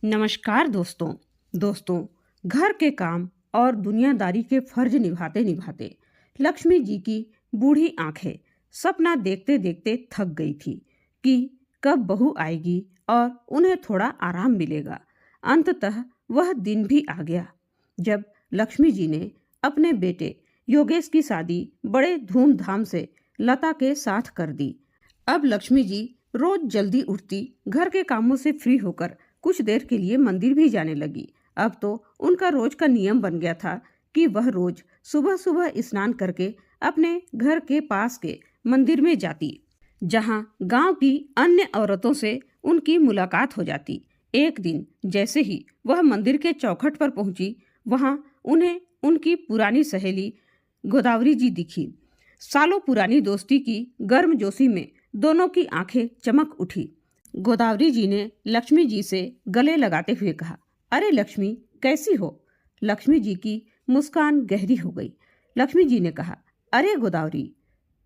नमस्कार दोस्तों। घर के काम और दुनियादारी के फर्ज निभाते निभाते लक्ष्मी जी की बूढ़ी आंखें सपना देखते देखते थक गई थी कि कब बहू आएगी और उन्हें थोड़ा आराम मिलेगा। अंततः वह दिन भी आ गया जब लक्ष्मी जी ने अपने बेटे योगेश की शादी बड़े धूमधाम से लता के साथ कर दी। अब लक्ष्मी जी रोज जल्दी उठती, घर के कामों से फ्री होकर कुछ देर के लिए मंदिर भी जाने लगी। अब तो उनका रोज का नियम बन गया था कि वह रोज सुबह सुबह स्नान करके अपने घर के पास के मंदिर में जाती, जहां गांव की अन्य औरतों से उनकी मुलाकात हो जाती। एक दिन जैसे ही वह मंदिर के चौखट पर पहुंची, वहां उन्हें उनकी पुरानी सहेली गोदावरी जी दिखी। सालों पुरानी दोस्ती की गर्मजोशी में दोनों की आंखें चमक उठी। गोदावरी जी ने लक्ष्मी जी से गले लगाते हुए कहा, अरे लक्ष्मी, कैसी हो? लक्ष्मी जी की मुस्कान गहरी हो गई। लक्ष्मी जी ने कहा, अरे गोदावरी,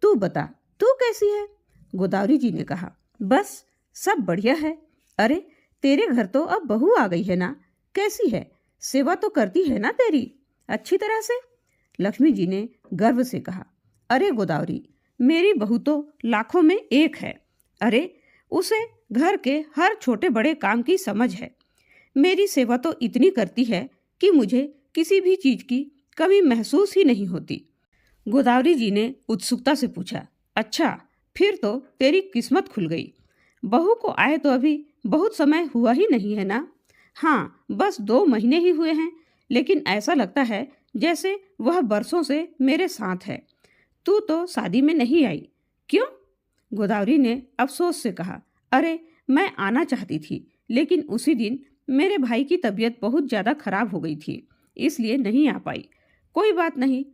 तू बता, तू कैसी है? गोदावरी जी ने कहा, बस सब बढ़िया है। अरे तेरे घर तो अब बहू आ गई है ना? कैसी है? सेवा तो करती है ना तेरी अच्छी तरह से? लक्ष्मी जी ने गर्व से कहा, अरे गोदावरी, मेरी बहू तो लाखों में एक है। अरे उसे घर के हर छोटे बड़े काम की समझ है। मेरी सेवा तो इतनी करती है कि मुझे किसी भी चीज की कमी महसूस ही नहीं होती। गोदावरी जी ने उत्सुकता से पूछा, अच्छा, फिर तो तेरी किस्मत खुल गई। बहू को आए तो अभी बहुत समय हुआ ही नहीं है ना? हाँ, बस 2 महीने ही हुए हैं, लेकिन ऐसा लगता है जैसे वह बरसों से मेरे साथ है। तू तो शादी में नहीं आई, क्यों? गोदावरी ने अफसोस से कहा, अरे मैं आना चाहती थी, लेकिन उसी दिन मेरे भाई की तबीयत बहुत ज़्यादा खराब हो गई थी, इसलिए नहीं आ पाई। कोई बात नहीं,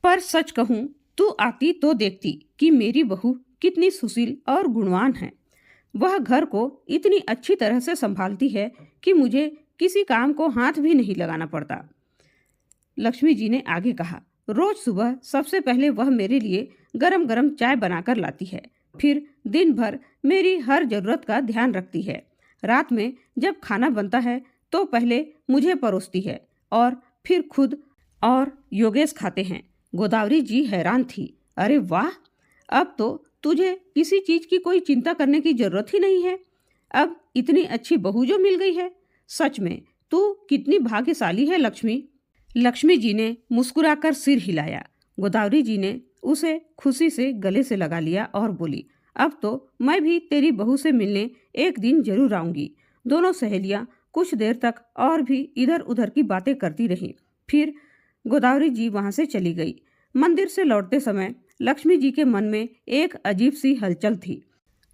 पर सच कहूँ, तू आती तो देखती कि मेरी बहू कितनी सुशील और गुणवान है। वह घर को इतनी अच्छी तरह से संभालती है कि मुझे किसी काम को हाथ भी नहीं लगाना पड़ता। लक्ष्मी जी ने आगे कहा, रोज सुबह सबसे पहले वह मेरे लिए गरम गरम चाय बनाकर लाती है, फिर दिन भर मेरी हर जरूरत का ध्यान रखती है। रात में जब खाना बनता है तो पहले मुझे परोसती है और फिर खुद और योगेश खाते हैं। गोदावरी जी हैरान थी, अरे वाह, अब तो तुझे किसी चीज की कोई चिंता करने की जरूरत ही नहीं है। अब इतनी अच्छी बहू जो मिल गई है, सच में तू कितनी भाग्यशाली है लक्ष्मी। लक्ष्मी जी ने मुस्कुराकर सिर हिलाया। गोदावरी जी ने उसे खुशी से गले से लगा लिया और बोली, अब तो मैं भी तेरी बहू से मिलने एक दिन जरूर आऊंगी। दोनों सहेलियां कुछ देर तक और भी इधर उधर की बातें करती रहीं। फिर गोदावरी जी वहां से चली गई। मंदिर से लौटते समय लक्ष्मी जी के मन में एक अजीब सी हलचल थी।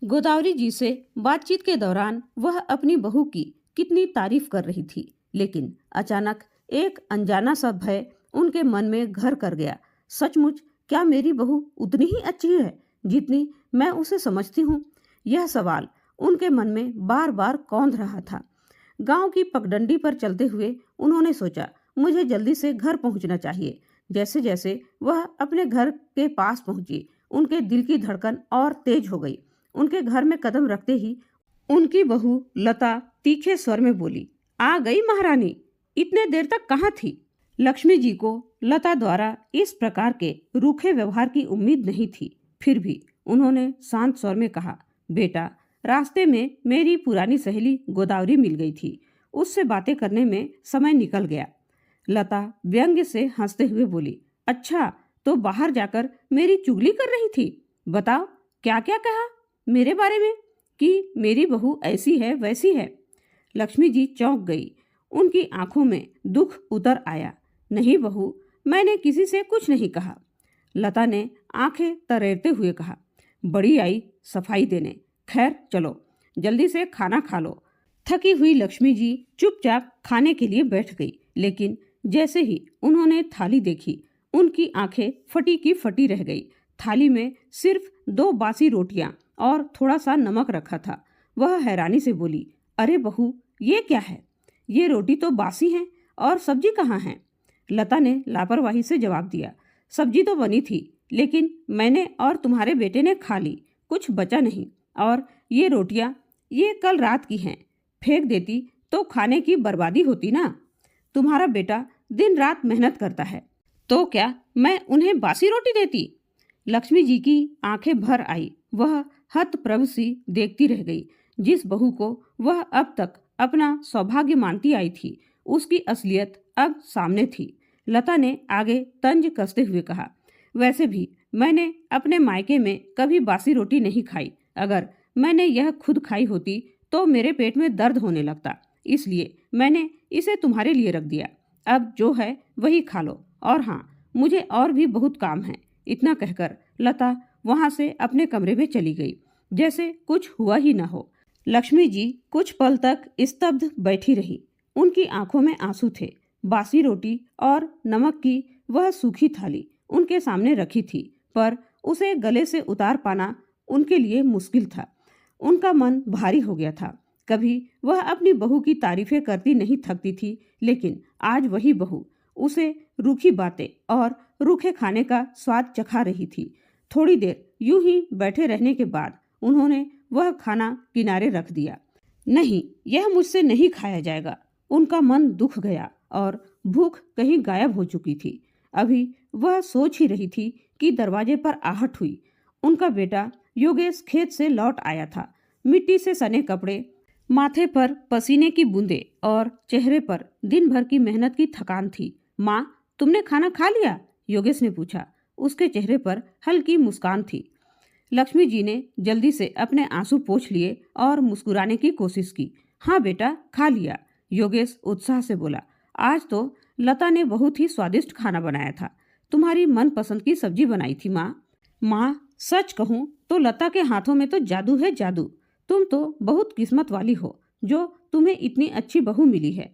गोदावरी जी से बातचीत के दौरान वह अपनी बहू की कितनी तारीफ कर रही थी, लेकिन अचानक एक अनजाना सा भय उनके मन में घर कर गया। सचमुच क्या मेरी बहू उतनी ही अच्छी है जितनी मैं उसे समझती हूँ? यह सवाल उनके मन में बार बार कौंध रहा था। गांव की पगडंडी पर चलते हुए उन्होंने सोचा, मुझे जल्दी से घर पहुंचना चाहिए। जैसे जैसे वह अपने घर के पास पहुंची, उनके दिल की धड़कन और तेज हो गई। उनके घर में कदम रखते ही उनकी बहू लता तीखे स्वर में बोली, आ गई महारानी, इतने देर तक कहाँ थी? लक्ष्मी जी को लता द्वारा इस प्रकार के रूखे व्यवहार की उम्मीद नहीं थी। फिर भी उन्होंने शांत स्वर में कहा, बेटा, रास्ते में मेरी पुरानी सहेली गोदावरी मिल गई थी, उससे बातें करने में समय निकल गया। लता व्यंग्य से हंसते हुए बोली, अच्छा, तो बाहर जाकर मेरी चुगली कर रही थी? बताओ, क्या क्या कहा मेरे बारे में कि मेरी बहू ऐसी है वैसी है? लक्ष्मी जी चौंक गई। उनकी आंखों में दुख उतर आया। नहीं बहू, मैंने किसी से कुछ नहीं कहा। लता ने आंखें तरेरते हुए कहा, बड़ी आई सफाई देने। खैर चलो, जल्दी से खाना खा लो। थकी हुई लक्ष्मी जी चुपचाप खाने के लिए बैठ गई, लेकिन जैसे ही उन्होंने थाली देखी, उनकी आंखें फटी की फटी रह गई। थाली में सिर्फ 2 बासी रोटियां और थोड़ा सा नमक रखा था। वह हैरानी से बोली, अरे बहू, ये क्या है? ये रोटी तो बासी है और सब्जी कहाँ है? लता ने लापरवाही से जवाब दिया, सब्जी तो बनी थी, लेकिन मैंने और तुम्हारे बेटे ने खा ली, कुछ बचा नहीं। और ये रोटियां ये कल रात की हैं, फेंक देती तो खाने की बर्बादी होती ना। तुम्हारा बेटा दिन रात मेहनत करता है, तो क्या मैं उन्हें बासी रोटी देती? लक्ष्मी जी की आंखें भर आई। वह हतप्रभ सी देखती रह गई। जिस बहू को वह अब तक अपना सौभाग्य मानती आई थी, उसकी असलियत अब सामने थी। लता ने आगे तंज कसते हुए कहा, वैसे भी मैंने अपने मायके में कभी बासी रोटी नहीं खाई। अगर मैंने यह खुद खाई होती तो मेरे पेट में दर्द होने लगता, इसलिए मैंने इसे तुम्हारे लिए रख दिया। अब जो है वही खा लो, और हाँ, मुझे और भी बहुत काम है। इतना कहकर लता वहां से अपने कमरे में चली गई, जैसे कुछ हुआ ही न हो। लक्ष्मी जी कुछ पल तक स्तब्ध बैठी रही। उनकी आंखों में आंसू थे। बासी रोटी और नमक की वह सूखी थाली उनके सामने रखी थी, पर उसे गले से उतार पाना उनके लिए मुश्किल था। उनका मन भारी हो गया था। कभी वह अपनी बहू की तारीफें करती नहीं थकती थी, लेकिन आज वही बहू उसे रूखी बातें और रूखे खाने का स्वाद चखा रही थी। थोड़ी देर यूं ही बैठे रहने के बाद उन्होंने वह खाना किनारे रख दिया। नहीं, यह मुझसे नहीं खाया जाएगा। उनका मन दुख गया और भूख कहीं गायब हो चुकी थी। अभी वह सोच ही रही थी कि दरवाजे पर आहट हुई। उनका बेटा योगेश खेत से लौट आया था। मिट्टी से सने कपड़े, माथे पर पसीने की बूंदें और चेहरे पर दिन भर की मेहनत की थकान थी। माँ, तुमने खाना खा लिया? योगेश ने पूछा। उसके चेहरे पर हल्की मुस्कान थी। लक्ष्मी जी ने जल्दी से अपने आंसू पोंछ लिए और मुस्कुराने की कोशिश की। हाँ बेटा, खा लिया, योगेश उत्साह से बोला। आज तो लता ने बहुत ही स्वादिष्ट खाना बनाया था। तुम्हारी मनपसंद की सब्जी बनाई थी माँ। माँ, सच कहूँ तो लता के हाथों में तो जादू है, जादू। तुम तो बहुत किस्मत वाली हो जो तुम्हें इतनी अच्छी बहू मिली है।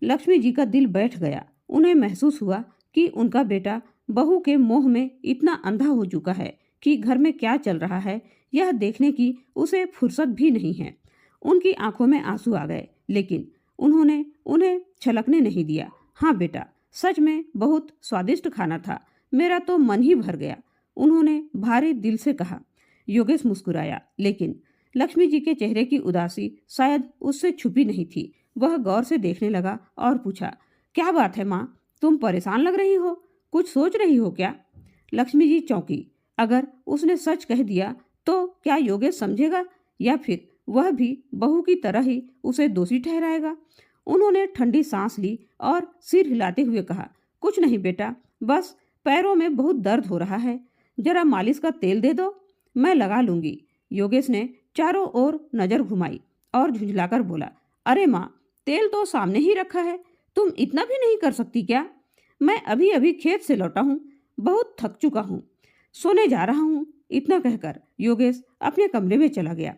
लक्ष्मी जी का दिल बैठ गया। उन्हें महसूस हुआ कि उनका बेटा बहू के मोह में इतना अंधा हो चुका है कि घर में क्या चल रहा है यह देखने की उसे फुर्सत भी नहीं है। उनकी आंखों में आंसू आ गए, लेकिन उन्होंने उन्हें छलकने नहीं दिया। हाँ बेटा, सच में बहुत स्वादिष्ट खाना था, मेरा तो मन ही भर गया, उन्होंने भारी दिल से कहा। योगेश मुस्कुराया, लेकिन लक्ष्मी जी के चेहरे की उदासी शायद उससे छुपी नहीं थी। वह गौर से देखने लगा और पूछा, क्या बात है माँ, तुम परेशान लग रही हो? कुछ सोच रही हो क्या? लक्ष्मी जी चौंकी। अगर उसने सच कह दिया तो क्या योगेश समझेगा, या फिर वह भी बहू की तरह ही उसे दोषी ठहराएगा? उन्होंने ठंडी सांस ली और सिर हिलाते हुए कहा, कुछ नहीं बेटा, बस पैरों में बहुत दर्द हो रहा है, जरा मालिश का तेल दे दो, मैं लगा लूंगी। योगेश ने चारों ओर नजर घुमाई और झुंझलाकर बोला, अरे माँ, तेल तो सामने ही रखा है, तुम इतना भी नहीं कर सकती क्या? मैं अभी अभी खेत से लौटा हूँ, बहुत थक चुका हूँ, सोने जा रहा हूँ। इतना कहकर योगेश अपने कमरे में चला गया,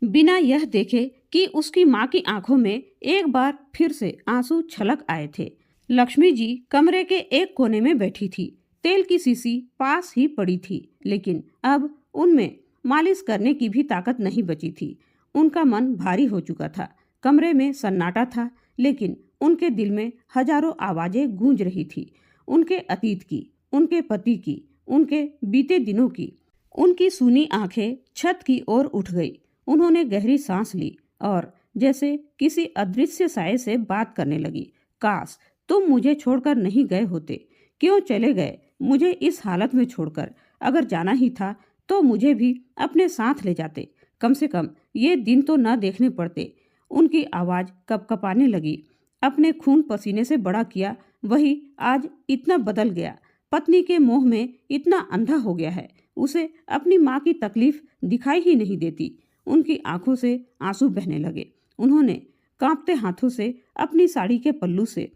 बिना यह देखे कि उसकी माँ की आंखों में एक बार फिर से आंसू छलक आए थे। लक्ष्मी जी कमरे के एक कोने में बैठी थी। तेल की शीशी पास ही पड़ी थी, लेकिन अब उनमें मालिश करने की भी ताकत नहीं बची थी। उनका मन भारी हो चुका था। कमरे में सन्नाटा था, लेकिन उनके दिल में हजारों आवाजें गूंज रही थी। उनके अतीत की, उनके पति की, उनके बीते दिनों की। उनकी सूनी आंखें छत की ओर उठ गई। उन्होंने गहरी सांस ली और जैसे किसी अदृश्य साये से बात करने लगी। काश तुम मुझे छोड़कर नहीं गए होते। क्यों चले गए मुझे इस हालत में छोड़कर? अगर जाना ही था तो मुझे भी अपने साथ ले जाते, कम से कम ये दिन तो न देखने पड़ते। उनकी आवाज़ कपकपाने लगी। अपने खून पसीने से बड़ा किया वही आज इतना बदल गया, पत्नी के मोह में इतना अंधा हो गया है, उसे अपनी माँ की तकलीफ दिखाई ही नहीं देती। उनकी आंखों से आंसू बहने लगे। उन्होंने कांपते हाथों से अपनी साड़ी के पल्लू से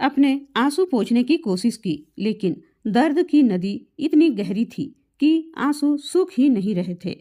अपने आंसू पोंछने की कोशिश की, लेकिन दर्द की नदी इतनी गहरी थी कि आंसू सूख ही नहीं रहे थे।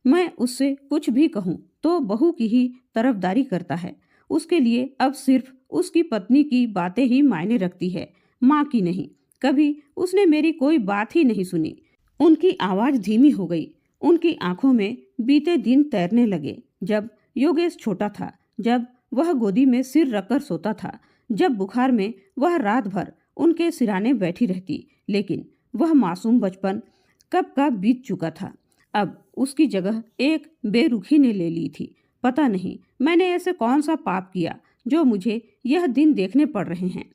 मैं उससे कुछ भी कहूँ तो बहू की ही तरफदारी करता है। उसके लिए अब सिर्फ उसकी पत्नी की बातें ही मायने रखती है, माँ की नहीं। कभी उसने मेरी कोई बात ही नहीं सुनी। उनकी आवाज़ धीमी हो गई। उनकी आंखों में बीते दिन तैरने लगे। जब योगेश छोटा था, जब वह गोदी में सिर रखकर सोता था, जब बुखार में वह रात भर उनके सिराने बैठी रहती, लेकिन वह मासूम बचपन कब का बीत चुका था। अब उसकी जगह एक बेरुखी ने ले ली थी। पता नहीं मैंने ऐसे कौन सा पाप किया जो मुझे यह दिन देखने पड़ रहे हैं।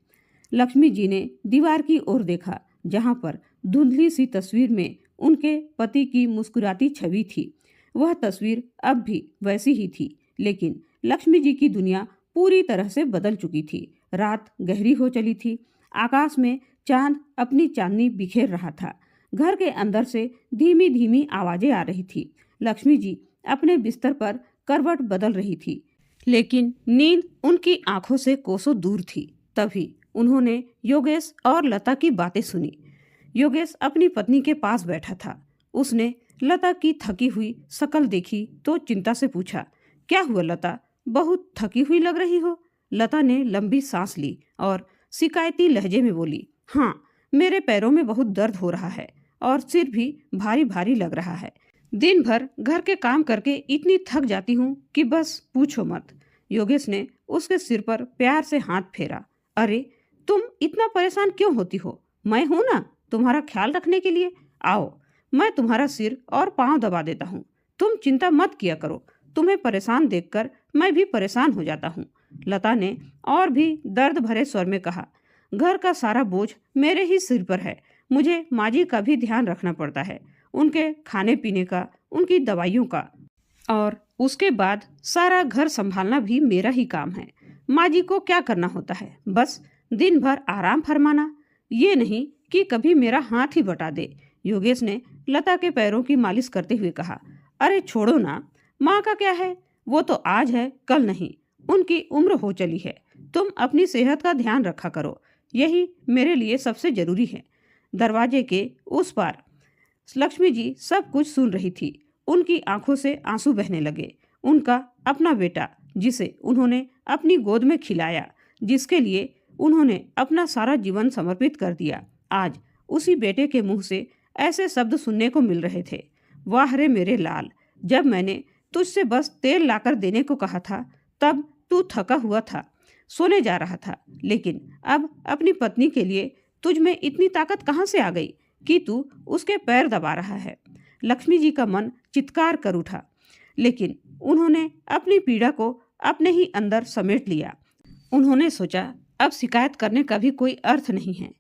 लक्ष्मी जी ने दीवार की ओर देखा, जहाँ पर धुंधली सी तस्वीर में उनके पति की मुस्कुराती छवि थी। वह तस्वीर अब भी वैसी ही थी, लेकिन लक्ष्मी जी की दुनिया पूरी तरह से बदल चुकी थी। रात गहरी हो चली थी। आकाश में चांद अपनी चांदनी बिखेर रहा था। घर के अंदर से धीमी धीमी आवाजें आ रही थी। लक्ष्मी जी अपने बिस्तर पर करवट बदल रही थी, लेकिन नींद उनकी आंखों से कोसों दूर थी। तभी उन्होंने योगेश और लता की बातें सुनी। योगेश अपनी पत्नी के पास बैठा था। उसने लता की थकी हुई शक्ल देखी तो चिंता से पूछा, क्या हुआ लता, बहुत थकी हुई लग रही हो। लता ने लंबी सांस ली और शिकायती लहजे में बोली, हाँ, मेरे पैरों में बहुत दर्द हो रहा है और सिर भी भारी भारी लग रहा है। दिन भर घर के काम करके इतनी थक जाती हूँ कि बस पूछो मत। योगेश ने उसके सिर पर प्यार से हाथ फेरा। अरे, तुम इतना परेशान क्यों होती हो? मैं हूं ना तुम्हारा ख्याल रखने के लिए। आओ, मैं तुम्हारा सिर और पांव दबा देता हूँ। तुम चिंता मत किया करो। तुम्हें परेशान देखकर मैं भी परेशान हो जाता हूँ। लता ने और भी दर्द भरे स्वर में कहा, घर का सारा बोझ मेरे ही सिर पर है। मुझे माँ जी का भी ध्यान रखना पड़ता है, उनके खाने पीने का, उनकी दवाइयों का, और उसके बाद सारा घर संभालना भी मेरा ही काम है। माँ जी को क्या करना होता है, बस दिन भर आराम फरमाना, ये नहीं कि कभी मेरा हाथ ही बटा दे। योगेश ने लता के पैरों की मालिश करते हुए कहा, अरे छोड़ो ना, माँ का क्या है, वो तो आज है कल नहीं। उनकी उम्र हो चली है। तुम अपनी सेहत का ध्यान रखा करो, यही मेरे लिए सबसे जरूरी है। दरवाजे के उस पार लक्ष्मी जी सब कुछ सुन रही थी। उनकी आंखों से आंसू बहने लगे। उनका अपना बेटा, जिसे उन्होंने अपनी गोद में खिलाया, जिसके लिए उन्होंने अपना सारा जीवन समर्पित कर दिया, आज उसी बेटे के मुंह से ऐसे शब्द सुनने को मिल रहे थे। वाह रे मेरे लाल, जब मैंने तुझसे बस तेल लाकर देने को कहा था, तब तू थका हुआ था, सोने जा रहा था, लेकिन अब अपनी पत्नी के लिए तुझ में इतनी ताकत कहाँ से आ गई कि तू उसके पैर दबा रहा है। लक्ष्मी जी का मन चित्कार कर उठा, लेकिन उन्होंने अपनी पीड़ा को अपने ही अंदर समेट लिया। उन्होंने सोचा, अब शिकायत करने का भी कोई अर्थ नहीं है।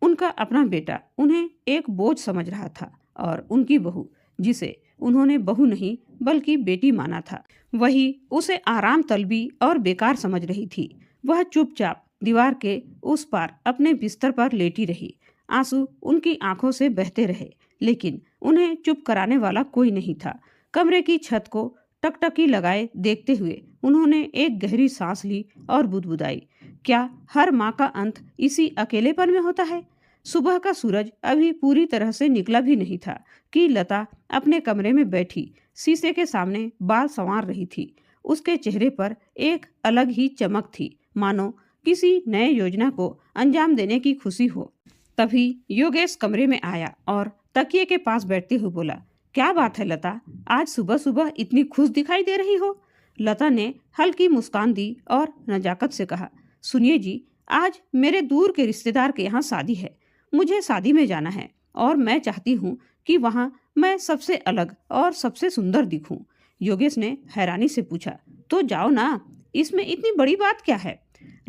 उनका अपना बेटा उन्हें एक बोझ समझ रहा था, और उनकी बहू, जिसे उन्होंने बहू नहीं बल्कि बेटी माना था, वही उसे आराम तलबी और बेकार समझ रही थी। वह चुपचाप दीवार के उस पार अपने बिस्तर पर लेटी रही। आंसू उनकी आंखों से बहते रहे, लेकिन उन्हें चुप कराने वाला कोई नहीं था। कमरे की छत को टकटकी लगाए देखते हुए उन्होंने एक गहरी सांस ली और बुदबुदाई, क्या हर माँ का अंत इसी अकेलेपन में होता है? सुबह का सूरज अभी पूरी तरह से निकला भी नहीं था कि लता अपने कमरे में बैठी शीशे के सामने बाल संवार रही थी। उसके चेहरे पर एक अलग ही चमक थी, मानो किसी नए योजना को अंजाम देने की खुशी हो। तभी योगेश कमरे में आया और तकिए के पास बैठते हुए बोला, क्या बात है लता, आज सुबह सुबह इतनी खुश दिखाई दे रही हो? लता ने हल्की मुस्कान दी और नजाकत से कहा, सुनिए जी, आज मेरे दूर के रिश्तेदार के यहाँ शादी है। मुझे शादी में जाना है और मैं चाहती हूँ कि वहाँ मैं सबसे अलग और सबसे सुंदर दिखूं। योगेश ने हैरानी से पूछा, तो जाओ ना, इसमें इतनी बड़ी बात क्या है?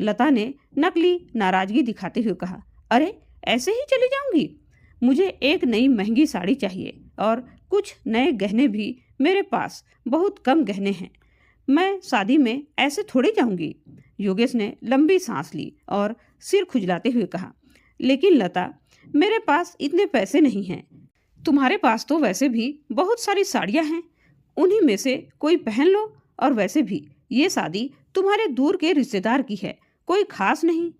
लता ने नकली नाराजगी दिखाते हुए कहा, अरे ऐसे ही चली जाऊंगी? मुझे एक नई महंगी साड़ी चाहिए और कुछ नए गहने भी मेरे पास बहुत कम गहने हैं। मैं शादी में ऐसे थोड़ी जाऊंगी। योगेश ने लंबी सांस ली और सिर खुजलाते हुए कहा, लेकिन लता, मेरे पास इतने पैसे नहीं हैं। तुम्हारे पास तो वैसे भी बहुत सारी साड़ियां हैं, उन्हीं में से कोई पहन लो। और वैसे भी ये शादी तुम्हारे दूर के रिश्तेदार की है, कोई खास नहीं।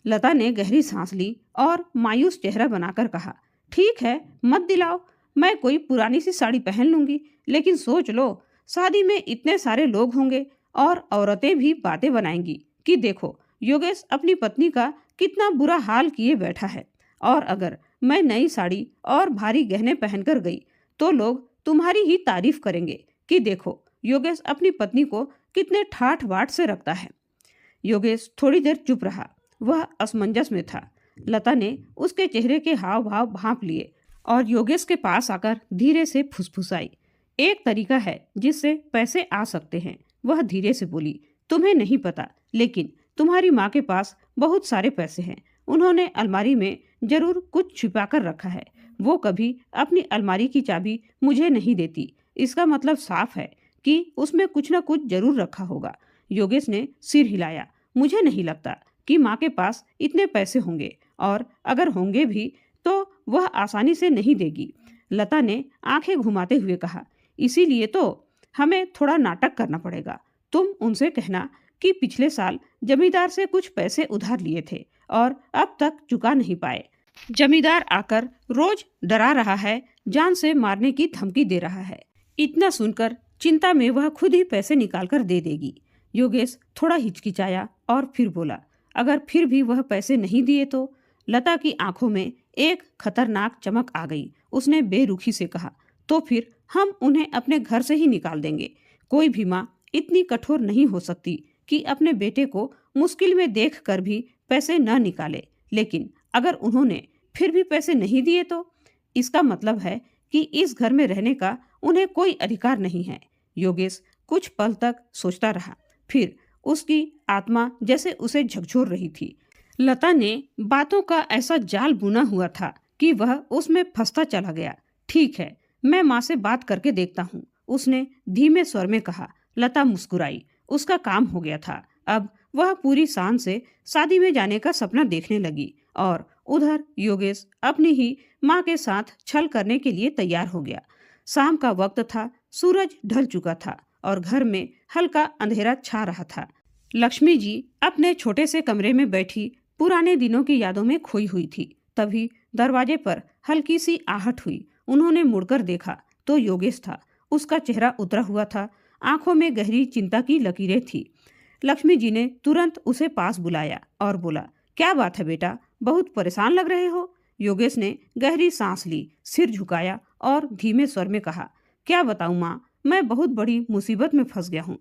लता ने गहरी सांस ली और मायूस चेहरा बनाकर कहा, ठीक है, मत दिलाओ, मैं कोई पुरानी सी साड़ी पहन लूंगी, लेकिन सोच लो, शादी में इतने सारे लोग होंगे और औरतें भी बातें बनाएंगी कि देखो योगेश अपनी पत्नी का कितना बुरा हाल किए बैठा है। और अगर मैं नई साड़ी और भारी गहने पहनकर गई तो लोग तुम्हारी ही तारीफ करेंगे कि देखो योगेश अपनी पत्नी को कितने ठाठ बाट से रखता है। योगेश थोड़ी देर चुप रहा, वह असमंजस में था। लता ने उसके चेहरे के हाव भाव भांप लिए और योगेश के पास आकर धीरे से फुसफुसाई, एक तरीका है जिससे पैसे आ सकते हैं। वह धीरे से बोली, तुम्हें नहीं पता, लेकिन तुम्हारी माँ के पास बहुत सारे पैसे हैं। उन्होंने अलमारी में जरूर कुछ छिपा कर रखा है। वो कभी अपनी अलमारी की चाबी मुझे नहीं देती। इसका मतलब साफ है कि उसमें कुछ न कुछ जरूर रखा होगा। योगेश ने सिर हिलाया। मुझे नहीं लगता कि माँ के पास इतने पैसे होंगे, और अगर होंगे भी तो वह आसानी से नहीं देगी। लता ने आंखें घुमाते हुए कहा, इसीलिए तो हमें थोड़ा नाटक करना पड़ेगा। तुम उनसे कहना कि पिछले साल जमींदार से कुछ पैसे उधार लिए थे और अब तक चुका नहीं पाए। जमींदार आकर रोज डरा रहा है, जान से मारने की धमकी दे रहा है। इतना सुनकर चिंता में वह खुद ही पैसे निकाल कर दे देगी। योगेश थोड़ा हिचकिचाया और फिर बोला, अगर फिर भी वह पैसे नहीं दिए तो? लता की आंखों में एक खतरनाक चमक आ गई। उसने बेरुखी से कहा, तो फिर हम उन्हें अपने घर से ही निकाल देंगे। कोई भी माँ इतनी कठोर नहीं हो सकती कि अपने बेटे को मुश्किल में देख कर भी पैसे न निकाले। लेकिन अगर उन्होंने फिर भी पैसे नहीं दिए तो? इसका मतलब है कि इस घर में रहने का उन्हें कोई अधिकार नहीं है। योगेश कुछ पल तक सोचता रहा। फिर उसकी आत्मा जैसे उसे झकझोर रही थी। लता ने बातों का ऐसा जाल बुना हुआ था कि वह उसमें फंसता चला गया। ठीक है, मैं माँ से बात करके देखता हूँ, उसने धीमे स्वर में कहा। लता मुस्कुराई। उसका काम हो गया था। अब वह पूरी शान से शादी में जाने का सपना देखने लगी, और उधर योगेश अपनी ही माँ के साथ छल करने के लिए तैयार हो गया। शाम का वक्त था, सूरज ढल चुका था और घर में हल्का अंधेरा छा रहा था। लक्ष्मी जी अपने छोटे से कमरे में बैठी पुराने दिनों की यादों में खोई हुई थी। तभी दरवाजे पर हल्की सी आहट हुई। उन्होंने मुड़कर देखा तो योगेश था। उसका चेहरा उतरा हुआ था, आंखों में गहरी चिंता की लकीरें थी। लक्ष्मी जी ने तुरंत उसे पास बुलाया और बोला, क्या बात है बेटा, बहुत परेशान लग रहे हो? योगेश ने गहरी सांस ली, सिर झुकाया और धीमे स्वर में कहा, क्या बताऊं माँ, मैं बहुत बड़ी मुसीबत में फंस गया हूँ।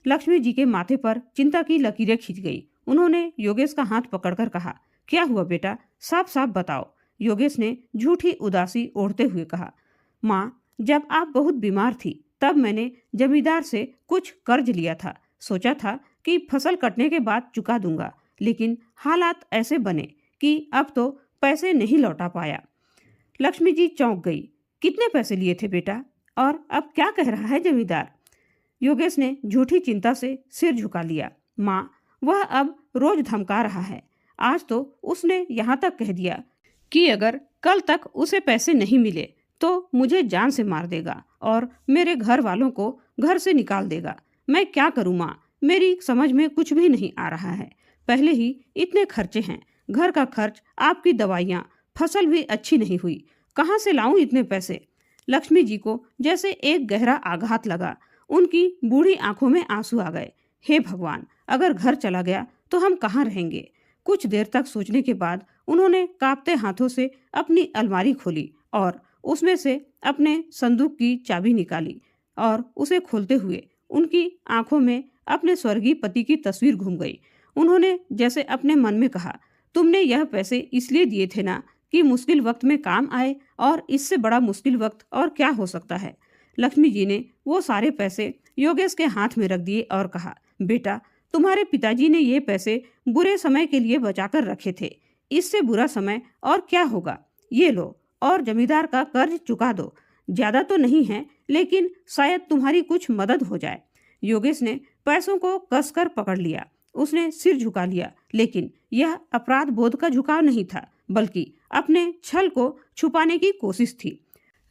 लक्ष्मी जी के माथे पर चिंता की लकीरें खिंच गई। उन्होंने योगेश का हाथ पकड़कर कहा, क्या हुआ बेटा, साफ साफ बताओ। योगेश ने झूठी उदासी ओढ़ते हुए कहा, माँ, जब आप बहुत बीमार थी तब मैंने जमींदार से कुछ कर्ज लिया था। सोचा था कि फसल कटने के बाद चुका दूंगा, लेकिन हालात ऐसे बने कि अब तो पैसे नहीं लौटा पाया। लक्ष्मी जी चौंक गई। कितने पैसे लिए थे बेटा, और अब क्या कह रहा है जमींदार? योगेश ने झूठी चिंता से सिर झुका लिया। माँ, वह अब रोज धमका रहा है। आज तो उसने यहाँ तक कह दिया कि अगर कल तक उसे पैसे नहीं मिले तो मुझे जान से मार देगा और मेरे घर वालों को घर से निकाल देगा। मैं क्या करूँ माँ, मेरी समझ में कुछ भी नहीं आ रहा है। पहले ही इतने खर्चे हैं, घर का खर्च, आपकी दवाइयाँ, फसल भी अच्छी नहीं हुई, कहाँ से लाऊं इतने पैसे? लक्ष्मी जी को जैसे एक गहरा आघात लगा। उनकी बूढ़ी आंखों में आंसू आ गए। हे भगवान, अगर घर चला गया तो हम कहाँ रहेंगे? कुछ देर तक सोचने के बाद उन्होंने कांपते हाथों से अपनी अलमारी खोली और उसमें से अपने संदूक की चाबी निकाली, और उसे खोलते हुए उनकी आंखों में अपने स्वर्गीय पति की तस्वीर घूम गई। उन्होंने जैसे अपने मन में कहा, तुमने यह पैसे इसलिए दिए थे ना कि मुश्किल वक्त में काम आए, और इससे बड़ा मुश्किल वक्त और क्या हो सकता है? लक्ष्मी जी ने वो सारे पैसे योगेश के हाथ में रख दिए और कहा, बेटा, तुम्हारे पिताजी ने ये पैसे बुरे समय के लिए बचाकर रखे थे। इससे बुरा समय और क्या होगा? ये लो, और जमींदार का कर्ज चुका दो। ज्यादा तो नहीं है, लेकिन शायद तुम्हारी कुछ मदद हो जाए। योगेश ने पैसों को कसकर पकड़ लिया। उसने सिर झुका लिया, लेकिन यह अपराध बोध का झुकाव नहीं था, बल्कि अपने छल को छुपाने की कोशिश थी।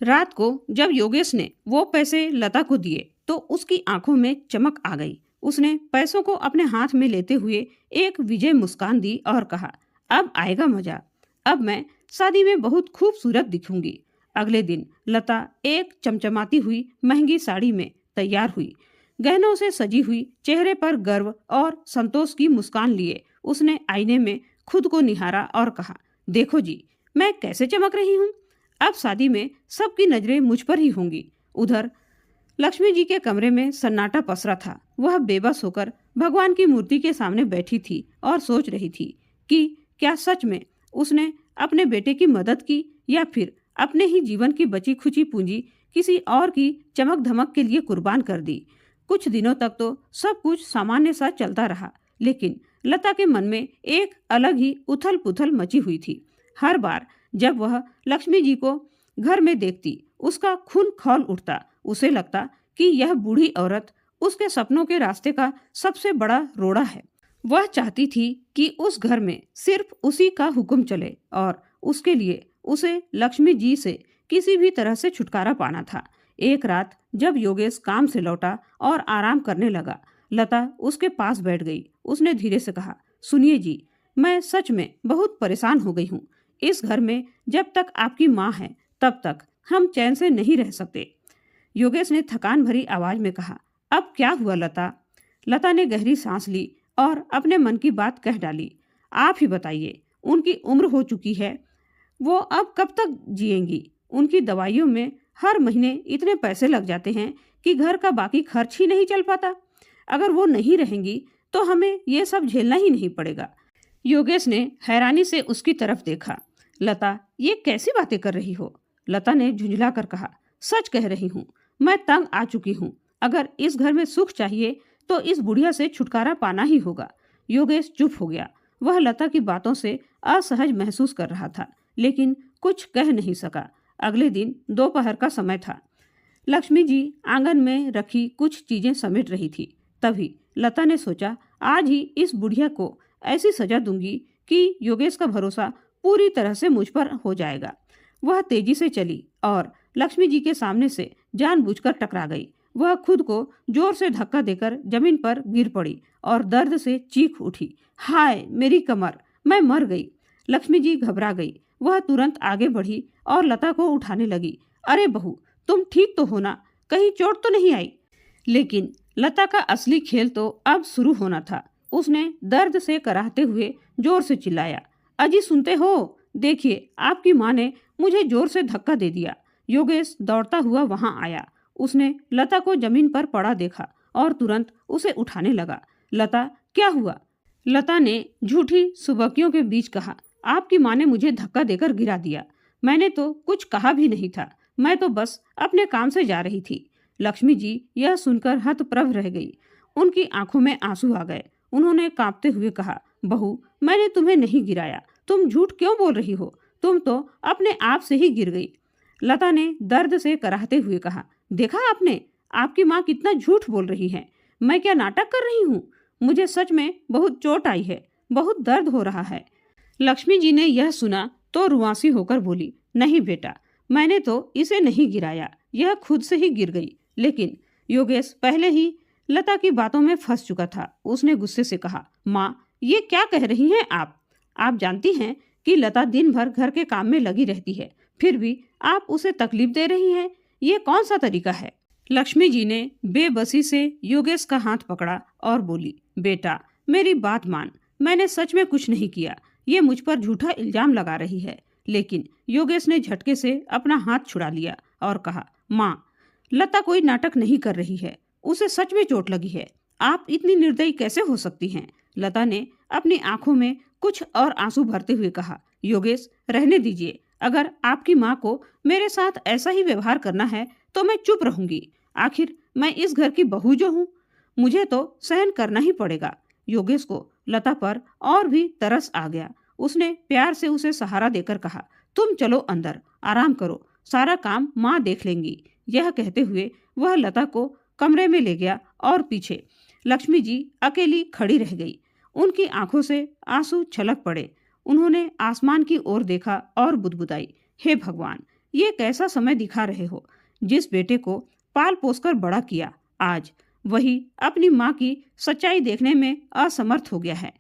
रात को जब योगेश ने वो पैसे लता को दिए तो उसकी आंखों में चमक आ गई। उसने पैसों को अपने हाथ में लेते हुए एक विजय मुस्कान दी और कहा, अब आएगा मजा, अब मैं शादी में बहुत खूबसूरत दिखूंगी। अगले दिन लता एक चमचमाती हुई महंगी साड़ी में तैयार हुई। गहनों से सजी हुई, चेहरे पर गर्व और संतोष की मुस्कान लिए उसने आईने में खुद को निहारा और कहा, देखो जी, मैं कैसे चमक रही हूँ। अब शादी में सबकी नजरें मुझ पर ही होंगी। उधर लक्ष्मी जी के कमरे में सन्नाटा पसरा था। वह बेबस होकर भगवान की मूर्ति के सामने बैठी थी और सोच रही थी कि क्या सच में उसने अपने बेटे की मदद की, या फिर अपने ही जीवन की बची खुची पूंजी किसी और की चमक धमक के लिए कुर्बान कर दी। कुछ दिनों तक तो सब कुछ सामान्य सा चलता रहा, लेकिन लता के मन में एक अलग ही उथल पुथल मची हुई थी। हर बार जब वह लक्ष्मी जी को घर में देखती, उसका खून खौल उठता। उसे लगता कि यह बूढ़ी औरत उसके सपनों के रास्ते का सबसे बड़ा रोड़ा है। वह चाहती थी कि उस घर में सिर्फ उसी का हुक्म चले और उसके लिए उसे लक्ष्मी जी से किसी भी तरह से छुटकारा पाना था। एक रात जब योगेश काम से लौटा और आराम करने लगा, लता उसके पास बैठ गई। उसने धीरे से कहा, सुनिए जी, मैं सच में बहुत परेशान हो गई हूँ। इस घर में जब तक आपकी माँ है तब तक हम चैन से नहीं रह सकते। योगेश ने थकान भरी आवाज में कहा, अब क्या हुआ लता? लता ने गहरी सांस ली और अपने मन की बात कह डाली। आप ही बताइए, उनकी उम्र हो चुकी है, वो अब कब तक जिएंगी? उनकी दवाइयों में हर महीने इतने पैसे लग जाते हैं कि घर का बाकी खर्च ही नहीं चल पाता। अगर वो नहीं रहेंगी तो हमें ये सब झेलना ही नहीं पड़ेगा। योगेश ने हैरानी से उसकी तरफ देखा। लता, ये कैसी बातें कर रही हो? लता ने झुंझला कर कहा, सच कह रही हूँ, मैं तंग आ चुकी हूँ। अगर इस घर में सुख चाहिए तो इस बुढ़िया से छुटकारा पाना ही होगा। योगेश चुप हो गया। वह लता की बातों से असहज महसूस कर रहा था, लेकिन कुछ कह नहीं सका। अगले दिन दोपहर का समय था। लक्ष्मी जी आंगन में रखी कुछ चीजें समेट रही थी। तभी लता ने सोचा, आज ही इस बुढ़िया को ऐसी सजा दूंगी कि योगेश का भरोसा पूरी तरह से मुझ पर हो जाएगा। वह तेजी से चली और लक्ष्मी जी के सामने से जानबूझकर टकरा गई। वह खुद को जोर से धक्का देकर जमीन पर गिर पड़ी और दर्द से चीख उठी, हाय मेरी कमर, मैं मर गई। लक्ष्मी जी घबरा गई। वह तुरंत आगे बढ़ी और लता को उठाने लगी। अरे बहू, तुम ठीक तो हो ना? कहीं चोट तो नहीं आई? लेकिन लता का असली खेल तो अब शुरू होना था। उसने दर्द से कराहते हुए जोर से चिल्लाया, अजी सुनते हो? देखिए, आपकी माँ ने मुझे जोर से धक्का दे दिया। योगेश दौड़ता हुआ वहां आया। उसने लता को जमीन पर पड़ा देखा और तुरंत उसे उठाने लगा। लता, क्या हुआ? लता ने झूठी सुबकियों के बीच कहा, आपकी माँ ने मुझे धक्का देकर गिरा दिया। मैंने तो कुछ कहा भी नहीं था, मैं तो बस अपने काम से जा रही थी। लक्ष्मी जी यह सुनकर हतप्रभ रह गई। उनकी आंखों में आंसू आ गए। उन्होंने कांपते हुए कहा, बहू, मैंने तुम्हें नहीं गिराया। तुम झूठ क्यों बोल रही हो? तुम तो अपने आप से ही गिर गई। लता ने दर्द से कराहते हुए कहा, देखा आपने, आपकी माँ कितना झूठ बोल रही है। मैं क्या नाटक कर रही हूँ? मुझे सच में बहुत चोट आई है, बहुत दर्द हो रहा है। लक्ष्मी जी ने यह सुना तो रुआंसी होकर बोली, नहीं बेटा, मैंने तो इसे नहीं गिराया, यह खुद से ही गिर गई। लेकिन योगेश पहले ही लता की बातों में फंस चुका था। उसने गुस्से से कहा, माँ, ये क्या कह रही हैं आप? आप जानती हैं कि लता दिन भर घर के काम में लगी रहती है, फिर भी आप उसे तकलीफ दे रही हैं। ये कौन सा तरीका है? लक्ष्मी जी ने बेबसी से योगेश का हाथ पकड़ा और बोली, बेटा, मेरी बात मान, मैंने सच में कुछ नहीं किया। ये मुझ पर झूठा इल्जाम लगा रही है। लेकिन योगेश ने झटके से अपना हाथ छुड़ा लिया और कहा, माँ, लता कोई नाटक नहीं कर रही है, उसे सच में चोट लगी है। आप इतनी निर्दयी कैसे हो सकती हैं? लता ने अपनी आंखों में कुछ और आंसू भरते हुए कहा, योगेश, रहने दीजिए। अगर आपकी माँ को मेरे साथ ऐसा ही व्यवहार करना है तो मैं चुप रहूंगी। आखिर मैं इस घर की बहू जो हूँ, मुझे तो सहन करना ही पड़ेगा। योगेश को लता पर और भी तरस आ गया। उसने प्यार से उसे सहारा देकर कहा, तुम चलो अंदर, आराम करो, सारा काम माँ देख लेंगी। यह कहते हुए वह लता को कमरे में ले गया और पीछे लक्ष्मी जी अकेली खड़ी रह गई। उनकी आंखों से आंसू छलक पड़े। उन्होंने आसमान की ओर देखा और बुदबुदाई, हे भगवान, ये कैसा समय दिखा रहे हो। जिस बेटे को पाल पोसकर बड़ा किया, आज वही अपनी माँ की सच्चाई देखने में असमर्थ हो गया है।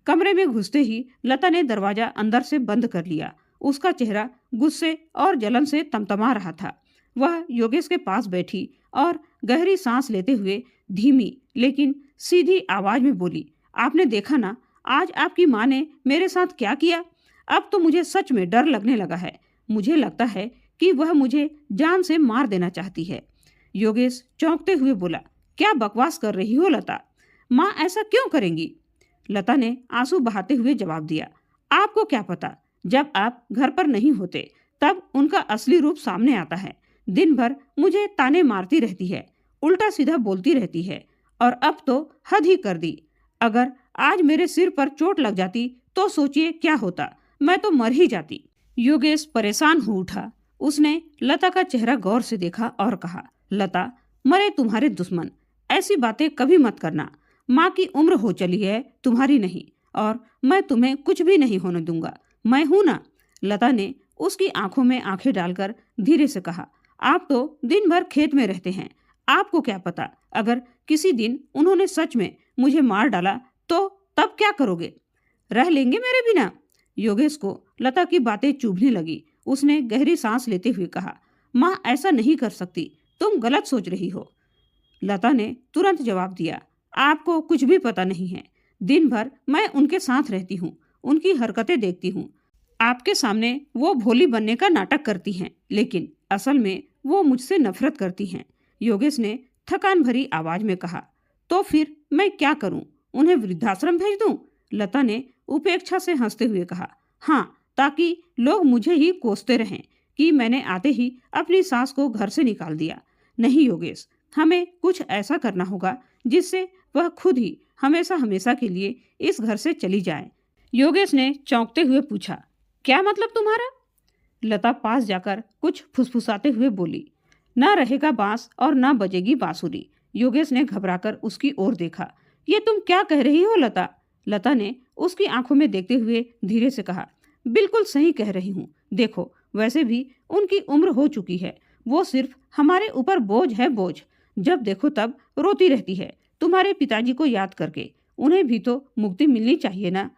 कमरे में घुसते ही लता ने दरवाजा अंदर से बंद कर लिया। उसका चेहरा गुस्से और जलन से तमतमा रहा था। वह योगेश के पास बैठी और गहरी सांस लेते हुए धीमी लेकिन सीधी आवाज में बोली, आपने देखा ना, आज आपकी माँ ने मेरे साथ क्या किया। अब तो मुझे सच में डर लगने लगा है। मुझे लगता है कि वह मुझे जान से मार देना चाहती है। योगेश चौंकते हुए बोला, क्या बकवास कर रही हो लता? माँ ऐसा क्यों करेंगी? लता ने आंसू बहाते हुए जवाब दिया, आपको क्या पता, जब आप घर पर नहीं होते तब उनका असली रूप सामने आता है। दिन भर मुझे ताने मारती रहती है। उल्टा सीधा बोलती रहती है और अब तो हद ही कर दी। अगर आज मेरे सिर पर चोट लग जाती तो सोचिए क्या होता, मैं तो मर ही जाती। योगेश परेशान हो उठा। उसने लता का चेहरा गौर से देखा और कहा, लता, मरे तुम्हारे दुश्मन, ऐसी बातें कभी मत करना। माँ की उम्र हो चली है, तुम्हारी नहीं, और मैं तुम्हें कुछ भी नहीं होने दूंगा। मैं हूं ना। लता ने उसकी आंखों में आंखें डालकर धीरे से कहा, आप तो दिन भर खेत में रहते हैं, आपको क्या पता, अगर किसी दिन उन्होंने सच में मुझे मार डाला तो तब क्या करोगे? रह लेंगे मेरे बिना? योगेश को लता की बातें चुभने लगी। उसने गहरी सांस लेते हुए कहा, माँ ऐसा नहीं कर सकती, तुम गलत सोच रही हो। लता ने तुरंत जवाब दिया, आपको कुछ भी पता नहीं है। दिन भर मैं उनके साथ रहती हूँ, उनकी हरकतें देखती हूँ। आपके सामने वो भोली बनने का नाटक करती हैं, लेकिन असल में वो मुझसे नफरत करती हैं। योगेश ने थकान भरी आवाज में कहा, तो फिर मैं क्या करूं? उन्हें वृद्धाश्रम भेज दूं? लता ने उपेक्षा से हंसते हुए कहा, हाँ, ताकि लोग मुझे ही कोसते रहें कि मैंने आते ही अपनी सास को घर से निकाल दिया। नहीं योगेश, हमें कुछ ऐसा करना होगा जिससे वह खुद ही हमेशा हमेशा के लिए इस घर से चली जाए। योगेश ने चौंकते हुए पूछा, क्या मतलब तुम्हारा? लता पास जाकर कुछ फुसफुसाते हुए बोली, ना रहेगा बांस और ना बजेगी बांसुरी। योगेश ने घबराकर उसकी ओर देखा। ये तुम क्या कह रही हो लता? लता ने उसकी आंखों में देखते हुए धीरे से कहा, बिल्कुल सही कह रही हूँ। देखो, वैसे भी उनकी उम्र हो चुकी है, वो सिर्फ हमारे ऊपर बोझ है, बोझ। जब देखो तब रोती रहती है तुम्हारे पिताजी को याद करके। उन्हें भी तो मुक्ति मिलनी चाहिए ना।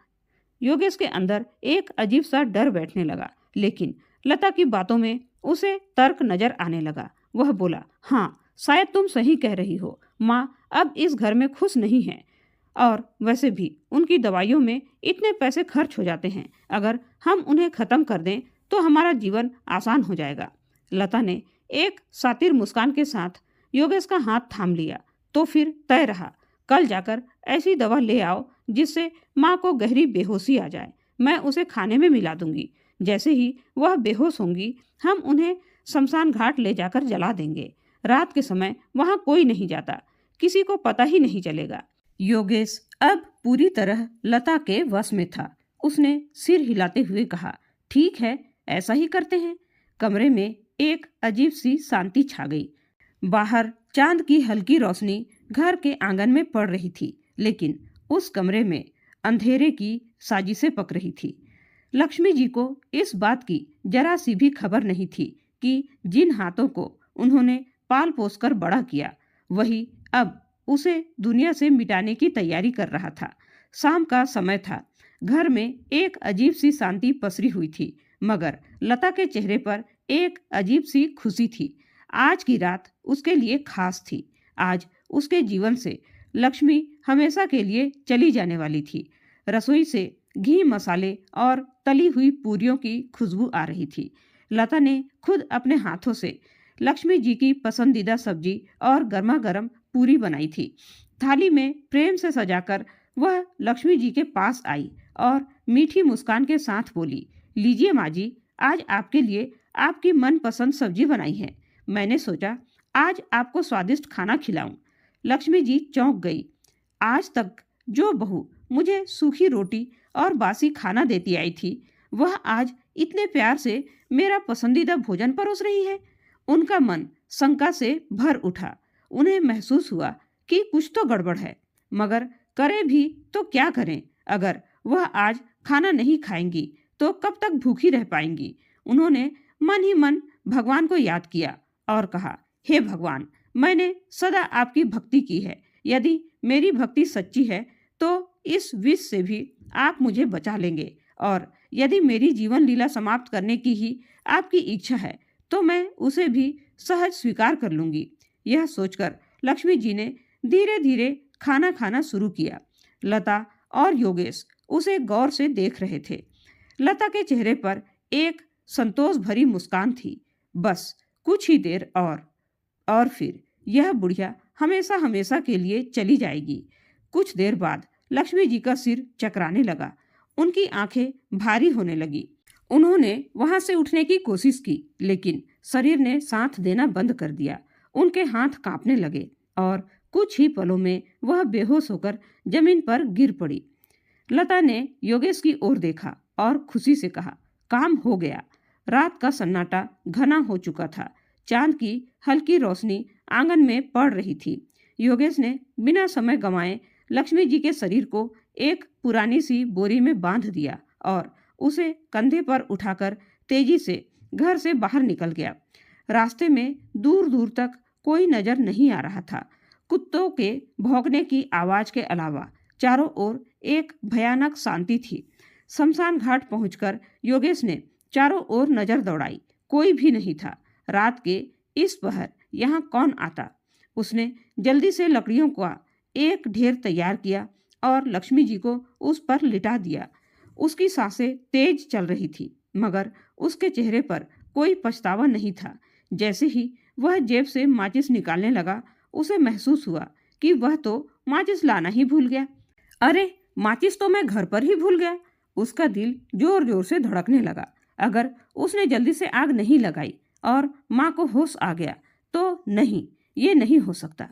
योगेश के अंदर एक अजीब सा डर बैठने लगा, लेकिन लता की बातों में उसे तर्क नजर आने लगा। वह बोला, हाँ, शायद तुम सही कह रही हो। माँ अब इस घर में खुश नहीं है, और वैसे भी उनकी दवाइयों में इतने पैसे खर्च हो जाते हैं। अगर हम उन्हें खत्म कर दें तो हमारा जीवन आसान हो जाएगा। लता ने एक सातिर मुस्कान के साथ योगेश का हाथ थाम लिया। तो फिर तय रहा, कल जाकर ऐसी दवा ले आओ जिससे माँ को गहरी बेहोशी आ जाए। मैं उसे खाने में मिला दूंगी। जैसे ही वह बेहोश होंगी, हम उन्हें शमशान घाट ले जाकर जला देंगे। रात के समय वहाँ कोई नहीं जाता, किसी को पता ही नहीं चलेगा। योगेश अब पूरी तरह लता के वश में था। उसने सिर हिलाते हुए कहा, ठीक है, ऐसा ही करते हैं। कमरे में एक अजीब सी शांति छा गई। बाहर चांद की हल्की रोशनी घर के आंगन में पड़ रही थी, लेकिन उस कमरे में अंधेरे की साजिशें पक रही थी। लक्ष्मी जी को इस बात की जरा सी भी खबर नहीं थी कि जिन हाथों को उन्होंने पाल पोस कर बड़ा किया, वही अब उसे दुनिया से मिटाने की तैयारी कर रहा था। शाम का समय था। घर में एक अजीब सी शांति पसरी हुई थी, मगर लता के चेहरे पर एक अजीब सी खुशी थी। आज की रात उसके लिए खास थी। आज उसके जीवन से लक्ष्मी हमेशा के लिए चली जाने वाली थी। रसोई से घी, मसाले और तली हुई पूरियों की खुशबू आ रही थी। लता ने खुद अपने हाथों से लक्ष्मी जी की पसंदीदा सब्जी और गर्मा गर्म पूरी बनाई थी। थाली में प्रेम से सजाकर वह लक्ष्मी जी के पास आई और मीठी मुस्कान के साथ बोली, लीजिए माँ जी, आज आपके लिए आपकी मनपसंद सब्जी बनाई है। मैंने सोचा आज आपको स्वादिष्ट खाना खिलाऊं। लक्ष्मी जी चौंक गई। आज तक जो बहू मुझे सूखी रोटी और बासी खाना देती आई थी, वह आज इतने प्यार से मेरा पसंदीदा भोजन परोस रही है। उनका मन शंका से भर उठा। उन्हें महसूस हुआ कि कुछ तो गड़बड़ है, मगर करें भी तो क्या करें? अगर वह आज खाना नहीं खाएंगी तो कब तक भूखी रह पाएंगी? उन्होंने मन ही मन भगवान को याद किया और कहा, हे भगवान, मैंने सदा आपकी भक्ति की है। यदि मेरी भक्ति सच्ची है तो इस विष से भी आप मुझे बचा लेंगे, और यदि मेरी जीवन लीला समाप्त करने की ही आपकी इच्छा है तो मैं उसे भी सहज स्वीकार कर लूंगी। यह सोचकर लक्ष्मी जी ने धीरे धीरे खाना खाना शुरू किया। लता और योगेश उसे गौर से देख रहे थे। लता के चेहरे पर एक संतोष भरी मुस्कान थी। बस कुछ ही देर और फिर यह बुढ़िया हमेशा हमेशा के लिए चली जाएगी। कुछ देर बाद लक्ष्मी जी का सिर चकराने लगा। उनकी आंखें भारी होने लगी। उन्होंने वहां से उठने की कोशिश की, लेकिन शरीर ने साथ देना बंद कर दिया। उनके हाथ कांपने लगे और कुछ ही पलों में वह बेहोश होकर जमीन पर गिर पड़ी। लता ने योगेश की ओर देखा और खुशी से कहा, काम हो गया। रात का सन्नाटा घना हो चुका था। चांद की हल्की रोशनी आंगन में पड़ रही थी। योगेश ने बिना समय गंवाए लक्ष्मी जी के शरीर को एक पुरानी सी बोरी में बांध दिया और उसे कंधे पर उठाकर तेजी से घर से बाहर निकल गया। रास्ते में दूर दूर तक कोई नजर नहीं आ रहा था। कुत्तों के भौंकने की आवाज के अलावा चारों ओर एक भयानक शांति थी। शमशान घाट पहुंचकर योगेश ने चारों ओर नजर दौड़ाई। कोई भी नहीं था। रात के इस पहर यहाँ कौन आता? उसने जल्दी से लकड़ियों का एक ढेर तैयार किया और लक्ष्मी जी को उस पर लिटा दिया। उसकी सांसें तेज चल रही थी, मगर उसके चेहरे पर कोई पछतावा नहीं था। जैसे ही वह जेब से माचिस निकालने लगा, उसे महसूस हुआ कि वह तो माचिस लाना ही भूल गया। अरे, माचिस तो मैं घर पर ही भूल गया। उसका दिल जोर जोर से धड़कने लगा। अगर उसने जल्दी से आग नहीं लगाई और माँ को होश आ गया तो नहीं, ये नहीं हो सकता।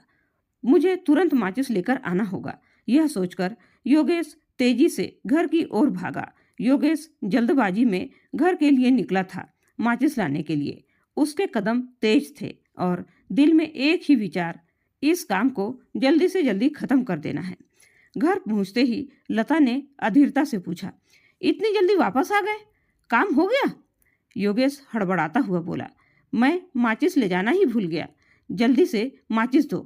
मुझे तुरंत माचिस लेकर आना होगा। यह सोचकर योगेश तेजी से घर की ओर भागा। योगेश जल्दबाजी में घर के लिए निकला था, माचिस लाने के लिए। उसके कदम तेज थे और दिल में एक ही विचार, इस काम को जल्दी से जल्दी खत्म कर देना है। घर पहुंचते ही लता ने अधीरता से पूछा, इतनी जल्दी वापस आ गए? काम हो गया? योगेश हड़बड़ाता हुआ बोला, मैं माचिस ले जाना ही भूल गया। जल्दी से माचिस दो,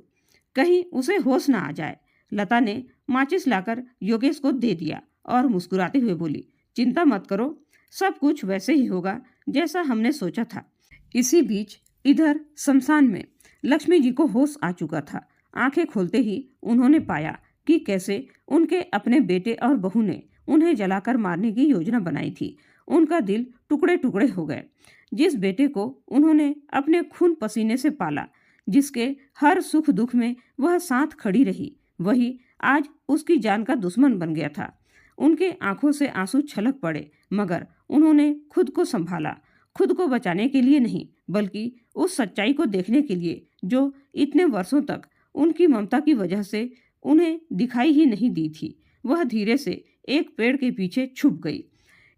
कहीं उसे होश ना आ जाए। लता ने माचिस लाकर योगेश को दे दिया और मुस्कुराते हुए बोली, चिंता मत करो, सब कुछ वैसे ही होगा जैसा हमने सोचा था। इसी बीच इधर शमशान में लक्ष्मी जी को होश आ चुका था। आंखें खोलते ही उन्होंने पाया कि कैसे उनके अपने बेटे और बहू ने उन्हें जलाकर मारने की योजना बनाई थी। उनका दिल टुकड़े टुकड़े हो गए। जिस बेटे को उन्होंने अपने खून पसीने से पाला, जिसके हर सुख दुख में वह साथ खड़ी रही, वही आज उसकी जान का दुश्मन बन गया था। उनके आंखों से आंसू छलक पड़े, मगर उन्होंने खुद को संभाला। खुद को बचाने के लिए नहीं, बल्कि उस सच्चाई को देखने के लिए जो इतने वर्षों तक उनकी ममता की वजह से उन्हें दिखाई ही नहीं दी थी। वह धीरे से एक पेड़ के पीछे छुप गई।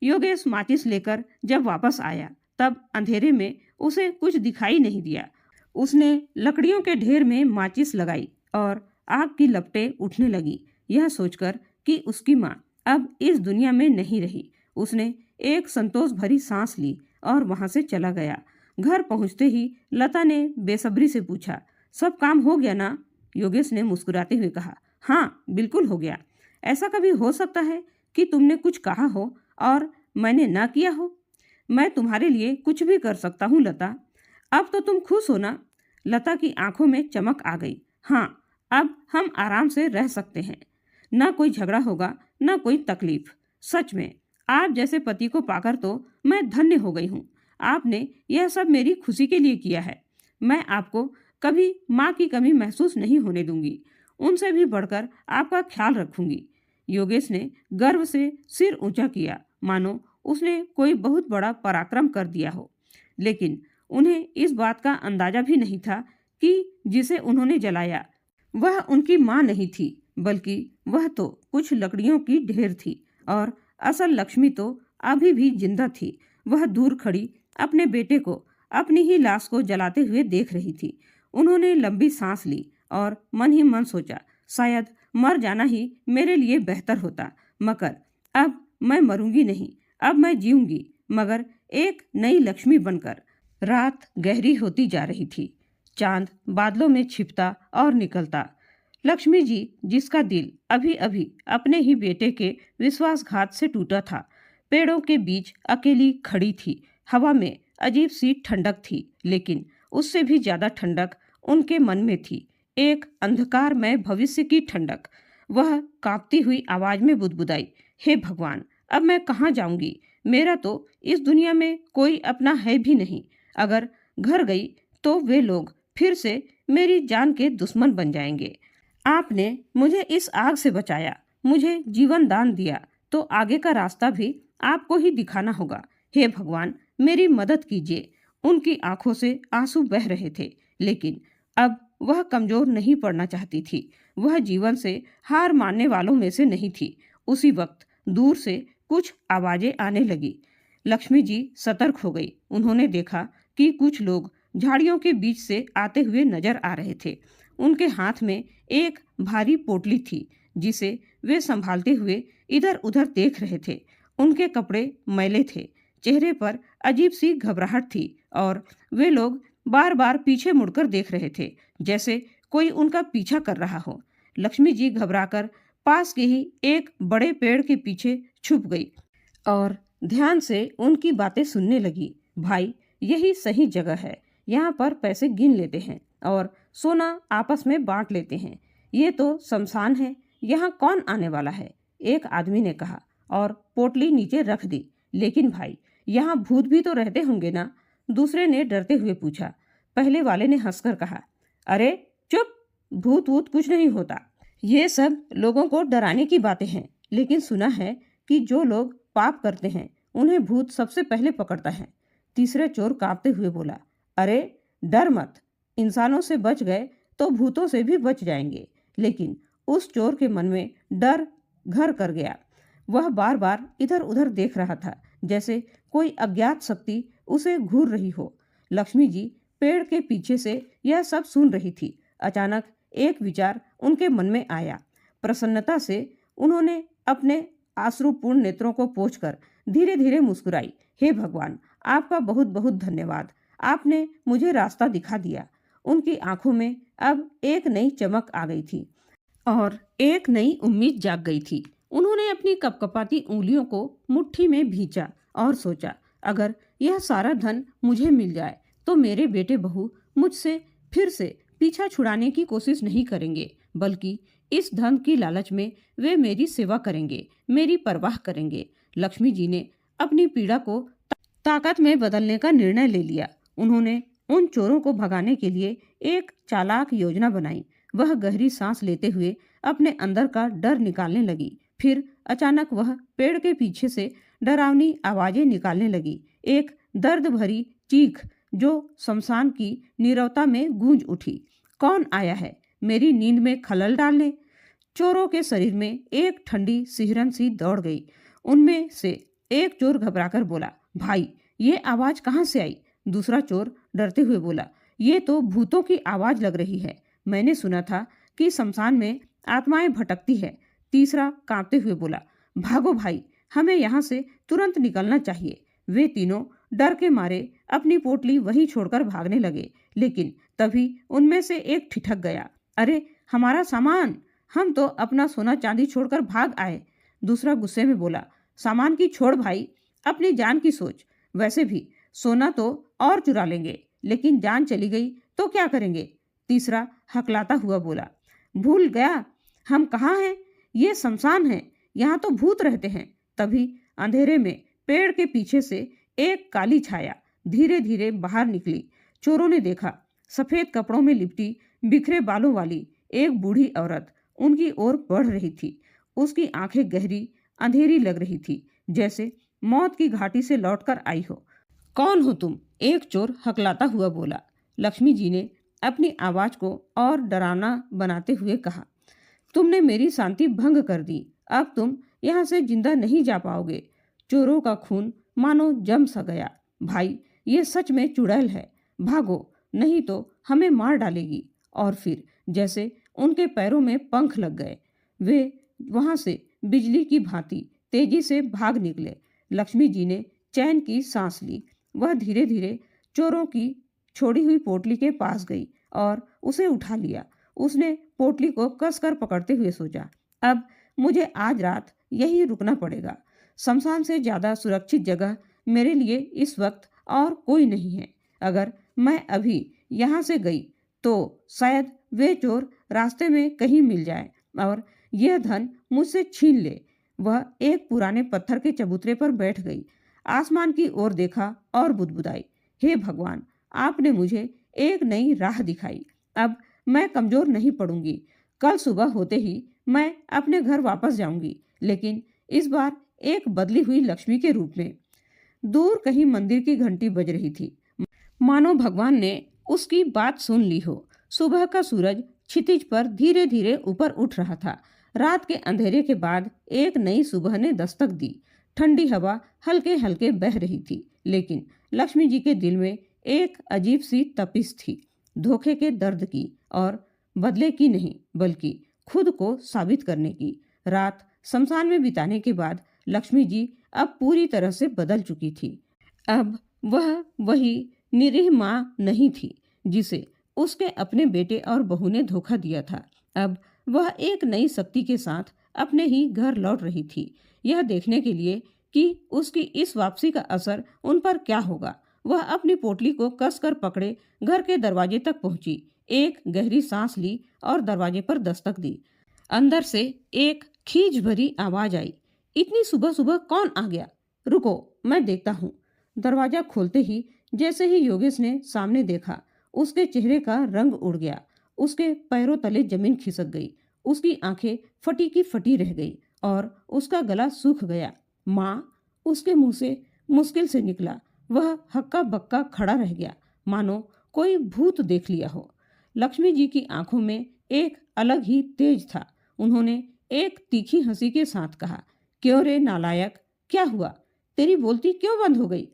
योगेश माचिस लेकर जब वापस आया, तब अंधेरे में उसे कुछ दिखाई नहीं दिया। उसने लकड़ियों के ढेर में माचिस लगाई और आग की लपटें उठने लगी। यह सोचकर कि उसकी माँ अब इस दुनिया में नहीं रही, उसने एक संतोष भरी सांस ली और वहां से चला गया। घर पहुंचते ही लता ने बेसब्री से पूछा, सब काम हो गया ना? योगेश ने मुस्कुराते हुए कहा, हाँ बिल्कुल हो गया। ऐसा कभी हो सकता है कि तुमने कुछ कहा हो और मैंने ना किया हो? मैं तुम्हारे लिए कुछ भी कर सकता हूँ लता। अब तो तुम खुश हो ना? लता की आंखों में चमक आ गई। हाँ, अब हम आराम से रह सकते हैं। ना कोई झगड़ा होगा, ना कोई तकलीफ। सच में आप जैसे पति को पाकर तो मैं धन्य हो गई हूँ। आपने यह सब मेरी खुशी के लिए किया है। मैं आपको कभी माँ की कमी महसूस नहीं होने दूंगी। उनसे भी बढ़कर आपका ख्याल रखूंगी। योगेश ने गर्व से सिर ऊंचा किया, मानो उसने कोई बहुत बड़ा पराक्रम कर दिया हो। लेकिन उन्हें इस बात का अंदाजा भी नहीं था कि जिसे उन्होंने जलाया वह उनकी माँ नहीं थी, बल्कि वह तो कुछ लकड़ियों की ढेर थी और असल लक्ष्मी तो अभी भी जिंदा थी। वह दूर खड़ी अपने बेटे को अपनी ही लाश को जलाते हुए देख रही थी। उन्होंने लंबी सांस ली और मन ही मन सोचा, शायद मर जाना ही मेरे लिए बेहतर होता, मगर अब मैं मरूंगी नहीं, अब मैं जीऊंगी, मगर एक नई लक्ष्मी बनकर। रात गहरी होती जा रही थी। चांद बादलों में छिपता और निकलता। लक्ष्मी जी, जिसका दिल अभी अभी अपने ही बेटे के विश्वासघात से टूटा था, पेड़ों के बीच अकेली खड़ी थी। हवा में अजीब सी ठंडक थी, लेकिन उससे भी ज्यादा ठंडक उनके मन में थी, एक अंधकारमय भविष्य की ठंडक। वह कांपती हुई आवाज में बुदबुदाई, हे भगवान, अब मैं कहाँ जाऊंगी? मेरा तो इस दुनिया में कोई अपना है भी नहीं। अगर घर गई तो वे लोग फिर से मेरी जान के दुश्मन बन जाएंगे। आपने मुझे इस आग से बचाया, मुझे जीवन दान दिया, तो आगे का रास्ता भी आपको ही दिखाना होगा। हे भगवान, मेरी मदद कीजिए। उनकी आंखों से आंसू बह रहे थे, लेकिन अब वह कमजोर नहीं पड़ना चाहती थी। वह जीवन से हार मानने वालों में से नहीं थी। उसी वक्त दूर से कुछ आवाजें आने लगी। लक्ष्मी जी सतर्क हो गई। उन्होंने देखा कि कुछ लोग झाड़ियों के बीच से आते हुए नजर आ रहे थे। उनके हाथ में एक भारी पोटली थी जिसे वे संभालते हुए इधर उधर देख रहे थे। उनके कपड़े मैले थे, चेहरे पर अजीब सी घबराहट थी और वे लोग बार बार पीछे मुड़कर देख रहे थे, जैसे कोई उनका पीछा कर रहा हो। लक्ष्मी जी घबराकर पास के ही एक बड़े पेड़ के पीछे छुप गई और ध्यान से उनकी बातें सुनने लगी। भाई, यही सही जगह है। यहाँ पर पैसे गिन लेते हैं और सोना आपस में बांट लेते हैं। ये तो शमशान है, यहाँ कौन आने वाला है? एक आदमी ने कहा और पोटली नीचे रख दी। लेकिन भाई, यहाँ भूत भी तो रहते होंगे ना? दूसरे ने डरते हुए पूछा। पहले वाले ने हंसकर कहा, अरे चुप, भूत वूत कुछ नहीं होता। ये सब लोगों को डराने की बातें हैं। लेकिन सुना है कि जो लोग पाप करते हैं उन्हें भूत सबसे पहले पकड़ता है। तीसरे चोर कांपते हुए बोला, अरे डर मत, इंसानों से बच गए तो भूतों से भी बच जाएंगे। लेकिन उस चोर के मन में डर घर कर गया। वह बार बार इधर उधर देख रहा था, जैसे कोई अज्ञात शक्ति उसे घूर रही हो। लक्ष्मी जी पेड़ के पीछे से यह सब सुन रही थी। अचानक एक विचार उनके मन में आया। प्रसन्नता से उन्होंने अपने आश्रुपूर्ण नेत्रों को पोंछकर धीरे धीरे मुस्कुराई। हे भगवान, आपका बहुत बहुत धन्यवाद। आपने मुझे रास्ता दिखा दिया। उनकी आंखों में अब एक नई चमक आ गई थी और एक नई उम्मीद जाग गई थी। उन्होंने अपनी कपकपाती उंगलियों को मुट्ठी में भींचा और सोचा, अगर यह सारा धन मुझे मिल जाए तो मेरे बेटे बहू मुझसे फिर से पीछा छुड़ाने की कोशिश नहीं करेंगे, बल्कि इस धन की लालच में वे मेरी सेवा करेंगे, मेरी परवाह करेंगे। लक्ष्मी जी ने अपनी पीड़ा को ताकत में बदलने का निर्णय ले लिया। उन्होंने उन चोरों को भगाने के लिए एक चालाक योजना बनाई। वह गहरी सांस लेते हुए अपने अंदर का डर निकालने लगी। फिर अचानक वह पेड़ के पीछे से डरावनी आवाजें निकालने लगी। एक दर्द भरी चीख जो शमशान की नीरवता में गूंज उठी। कौन आया है मेरी नींद में खलल डालने? चोरों के शरीर में एक ठंडी सिहरन सी दौड़ गई। उनमें से एक चोर घबराकर बोला, भाई, ये आवाज कहाँ से आई? दूसरा चोर डरते हुए बोला, ये तो भूतों की आवाज लग रही है। मैंने सुना था कि शमशान में आत्माएं भटकती है। तीसरा कांपते हुए बोला, भागो भाई, हमें यहाँ से तुरंत निकलना चाहिए। वे तीनों डर के मारे अपनी पोटली वहीं छोड़कर भागने लगे। लेकिन तभी उनमें से एक ठिठक गया, अरे हमारा सामान, हम तो अपना सोना चांदी छोड़कर भाग आए। दूसरा गुस्से में बोला, सामान की छोड़ भाई, अपनी जान की सोच। वैसे भी सोना तो और चुरा लेंगे, लेकिन जान चली गई तो क्या करेंगे? तीसरा हकलाता हुआ बोला, भूल गया हम कहाँ हैं? ये शमशान है, यहाँ तो भूत रहते हैं। तभी अंधेरे में पेड़ के पीछे से एक काली छाया धीरे धीरे बाहर निकली। चोरों ने देखा, सफेद कपड़ों में लिपटी बिखरे बालों वाली एक बूढ़ी औरत उनकी ओर बढ़ रही थी। उसकी आंखें गहरी अंधेरी लग रही थी, जैसे मौत की घाटी से लौटकर आई हो। कौन हो तुम? एक चोर हकलाता हुआ बोला। लक्ष्मी जी ने अपनी आवाज को और डरावना बनाते हुए कहा, तुमने मेरी शांति भंग कर दी। अब तुम यहाँ से जिंदा नहीं जा पाओगे। चोरों का खून मानो जम सा गया। भाई, ये सच में चुड़ैल है, भागो नहीं तो हमें मार डालेगी। और फिर जैसे उनके पैरों में पंख लग गए, वे वहां से बिजली की भांति तेजी से भाग निकले। लक्ष्मी जी ने चैन की सांस ली। वह धीरे धीरे चोरों की छोड़ी हुई पोटली के पास गई और उसे उठा लिया। उसने पोटली को कसकर पकड़ते हुए सोचा, अब मुझे आज रात यही रुकना पड़ेगा। शमशान से ज्यादा सुरक्षित जगह मेरे लिए इस वक्त और कोई नहीं है। अगर मैं अभी यहाँ से गई तो शायद वे चोर रास्ते में कहीं मिल जाए और यह धन मुझसे छीन ले। वह एक पुराने पत्थर के चबूतरे पर बैठ गई, आसमान की ओर देखा और बुदबुदाई, हे भगवान, आपने मुझे एक नई राह दिखाई। अब मैं कमजोर नहीं पड़ूंगी। कल सुबह होते ही मैं अपने घर वापस जाऊंगी, लेकिन इस बार एक बदली हुई लक्ष्मी के रूप में। दूर कहीं मंदिर की घंटी बज रही थी, मानो भगवान ने उसकी बात सुन ली हो। सुबह का सूरज क्षितिज पर धीरे धीरे ऊपर उठ रहा था। रात के अंधेरे के बाद एक नई सुबह ने दस्तक दी। ठंडी हवा हल्के हल्के बह रही थी, लेकिन लक्ष्मी जी के दिल में एक अजीब सी तपिश थी, धोखे के दर्द की, और बदले की नहीं बल्कि खुद को साबित करने की। रात शमशान में बिताने के बाद लक्ष्मी जी अब पूरी तरह से बदल चुकी थी। अब वह वही निरीह माँ नहीं थी जिसे उसके अपने बेटे और बहू ने धोखा दिया था। अब वह एक नई शक्ति के साथ अपने ही घर लौट रही थी, यह देखने के लिए कि उसकी इस वापसी का असर उन पर क्या होगा। वह अपनी पोटली को कसकर पकड़े घर के दरवाजे तक पहुंची, एक गहरी सांस ली और दरवाजे पर दस्तक दी। अंदर से एक खींच भरी आवाज आई, इतनी सुबह सुबह कौन आ गया? रुको, मैं देखता हूँ। दरवाजा खोलते ही जैसे ही योगेश ने सामने देखा, उसके चेहरे का रंग उड़ गया, उसके पैरों तले जमीन खिसक गई, उसकी आंखें फटी की फटी रह गई और उसका गला सूख गया। माँ, उसके मुंह से मुश्किल से निकला। वह हक्का बक्का खड़ा रह गया, मानो कोई भूत देख लिया हो। लक्ष्मी जी की आंखों में एक अलग ही तेज था। उन्होंने एक तीखी हंसी के साथ कहा, क्यों रे नालायक, क्या हुआ? तेरी बोलती क्यों बंद हो गई?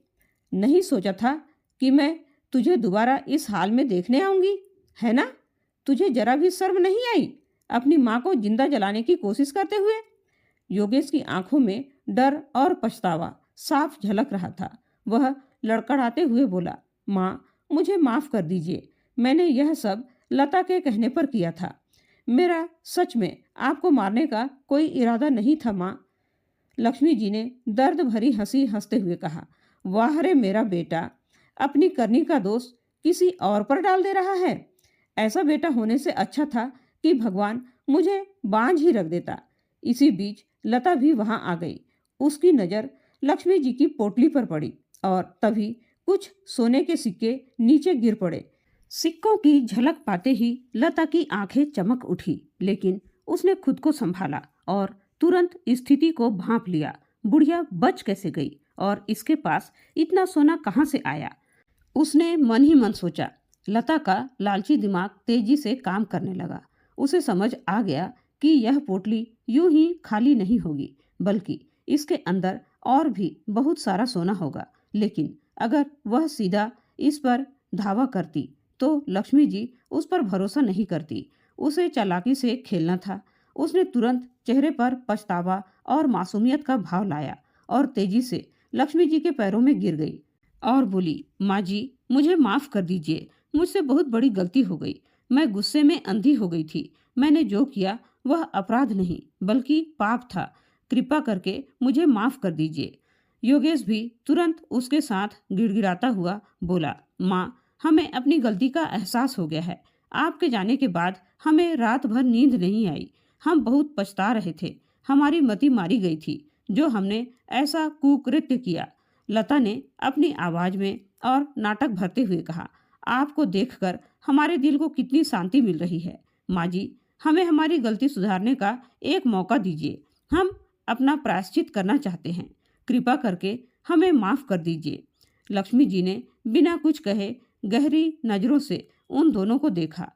नहीं सोचा था कि मैं तुझे दोबारा इस हाल में देखने आऊंगी, है ना? तुझे जरा भी शर्म नहीं आई अपनी माँ को जिंदा जलाने की कोशिश करते हुए? योगेश की आंखों में डर और पछतावा साफ झलक रहा था। वह लड़खड़ाते हुए बोला, माँ, मुझे माफ कर दीजिए, मैंने यह सब लता के कहने पर किया था। मेरा सच में आपको मारने का कोई इरादा नहीं था माँ। लक्ष्मी जी ने दर्द भरी हंसी हंसते हुए कहा, वाह रे मेरा बेटा, अपनी करनी का दोष किसी और पर डाल दे रहा है। ऐसा बेटा होने से अच्छा था कि भगवान मुझे बांझ ही रख देता। इसी बीच लता भी वहां आ गई। उसकी नज़र लक्ष्मी जी की पोटली पर पड़ी और तभी कुछ सोने के सिक्के नीचे गिर पड़े। सिक्कों की झलक पाते ही लता की आंखें चमक उठी, लेकिन उसने खुद को संभाला और तुरंत स्थिति को भांप लिया। बुढ़िया बच कैसे गई और इसके पास इतना सोना कहाँ से आया? उसने मन ही मन सोचा। लता का लालची दिमाग तेजी से काम करने लगा। उसे समझ आ गया कि यह पोटली यूं ही खाली नहीं होगी, बल्कि इसके अंदर और भी बहुत सारा सोना होगा। लेकिन अगर वह सीधा इस पर धावा करती तो लक्ष्मी जी उस पर भरोसा नहीं करती। उसे चालाकी से खेलना था। उसने तुरंत चेहरे पर पछतावा और मासूमियत का भाव लाया और तेजी से लक्ष्मी जी के पैरों में गिर गई और बोली, माँ जी, मुझे माफ कर दीजिए, मुझसे बहुत बड़ी गलती हो गई। मैं गुस्से में अंधी हो गई थी। मैंने जो किया वह अपराध नहीं बल्कि पाप था। कृपा करके मुझे माफ कर दीजिए। योगेश भी तुरंत उसके साथ गिड़गिड़ाता हुआ बोला, माँ, हमें अपनी गलती का एहसास हो गया है। आपके जाने के बाद हमें रात भर नींद नहीं आई। हम बहुत पछता रहे थे। हमारी मति मारी गई थी जो हमने ऐसा कुकृत्य किया। लता ने अपनी आवाज में और नाटक भरते हुए कहा, आपको देखकर हमारे दिल को कितनी शांति मिल रही है। माँ जी, हमें हमारी गलती सुधारने का एक मौका दीजिए। हम अपना प्रायश्चित करना चाहते हैं। कृपा करके हमें माफ कर दीजिए। लक्ष्मी जी ने बिना कुछ कहे गहरी नजरों से उन दोनों को देखा।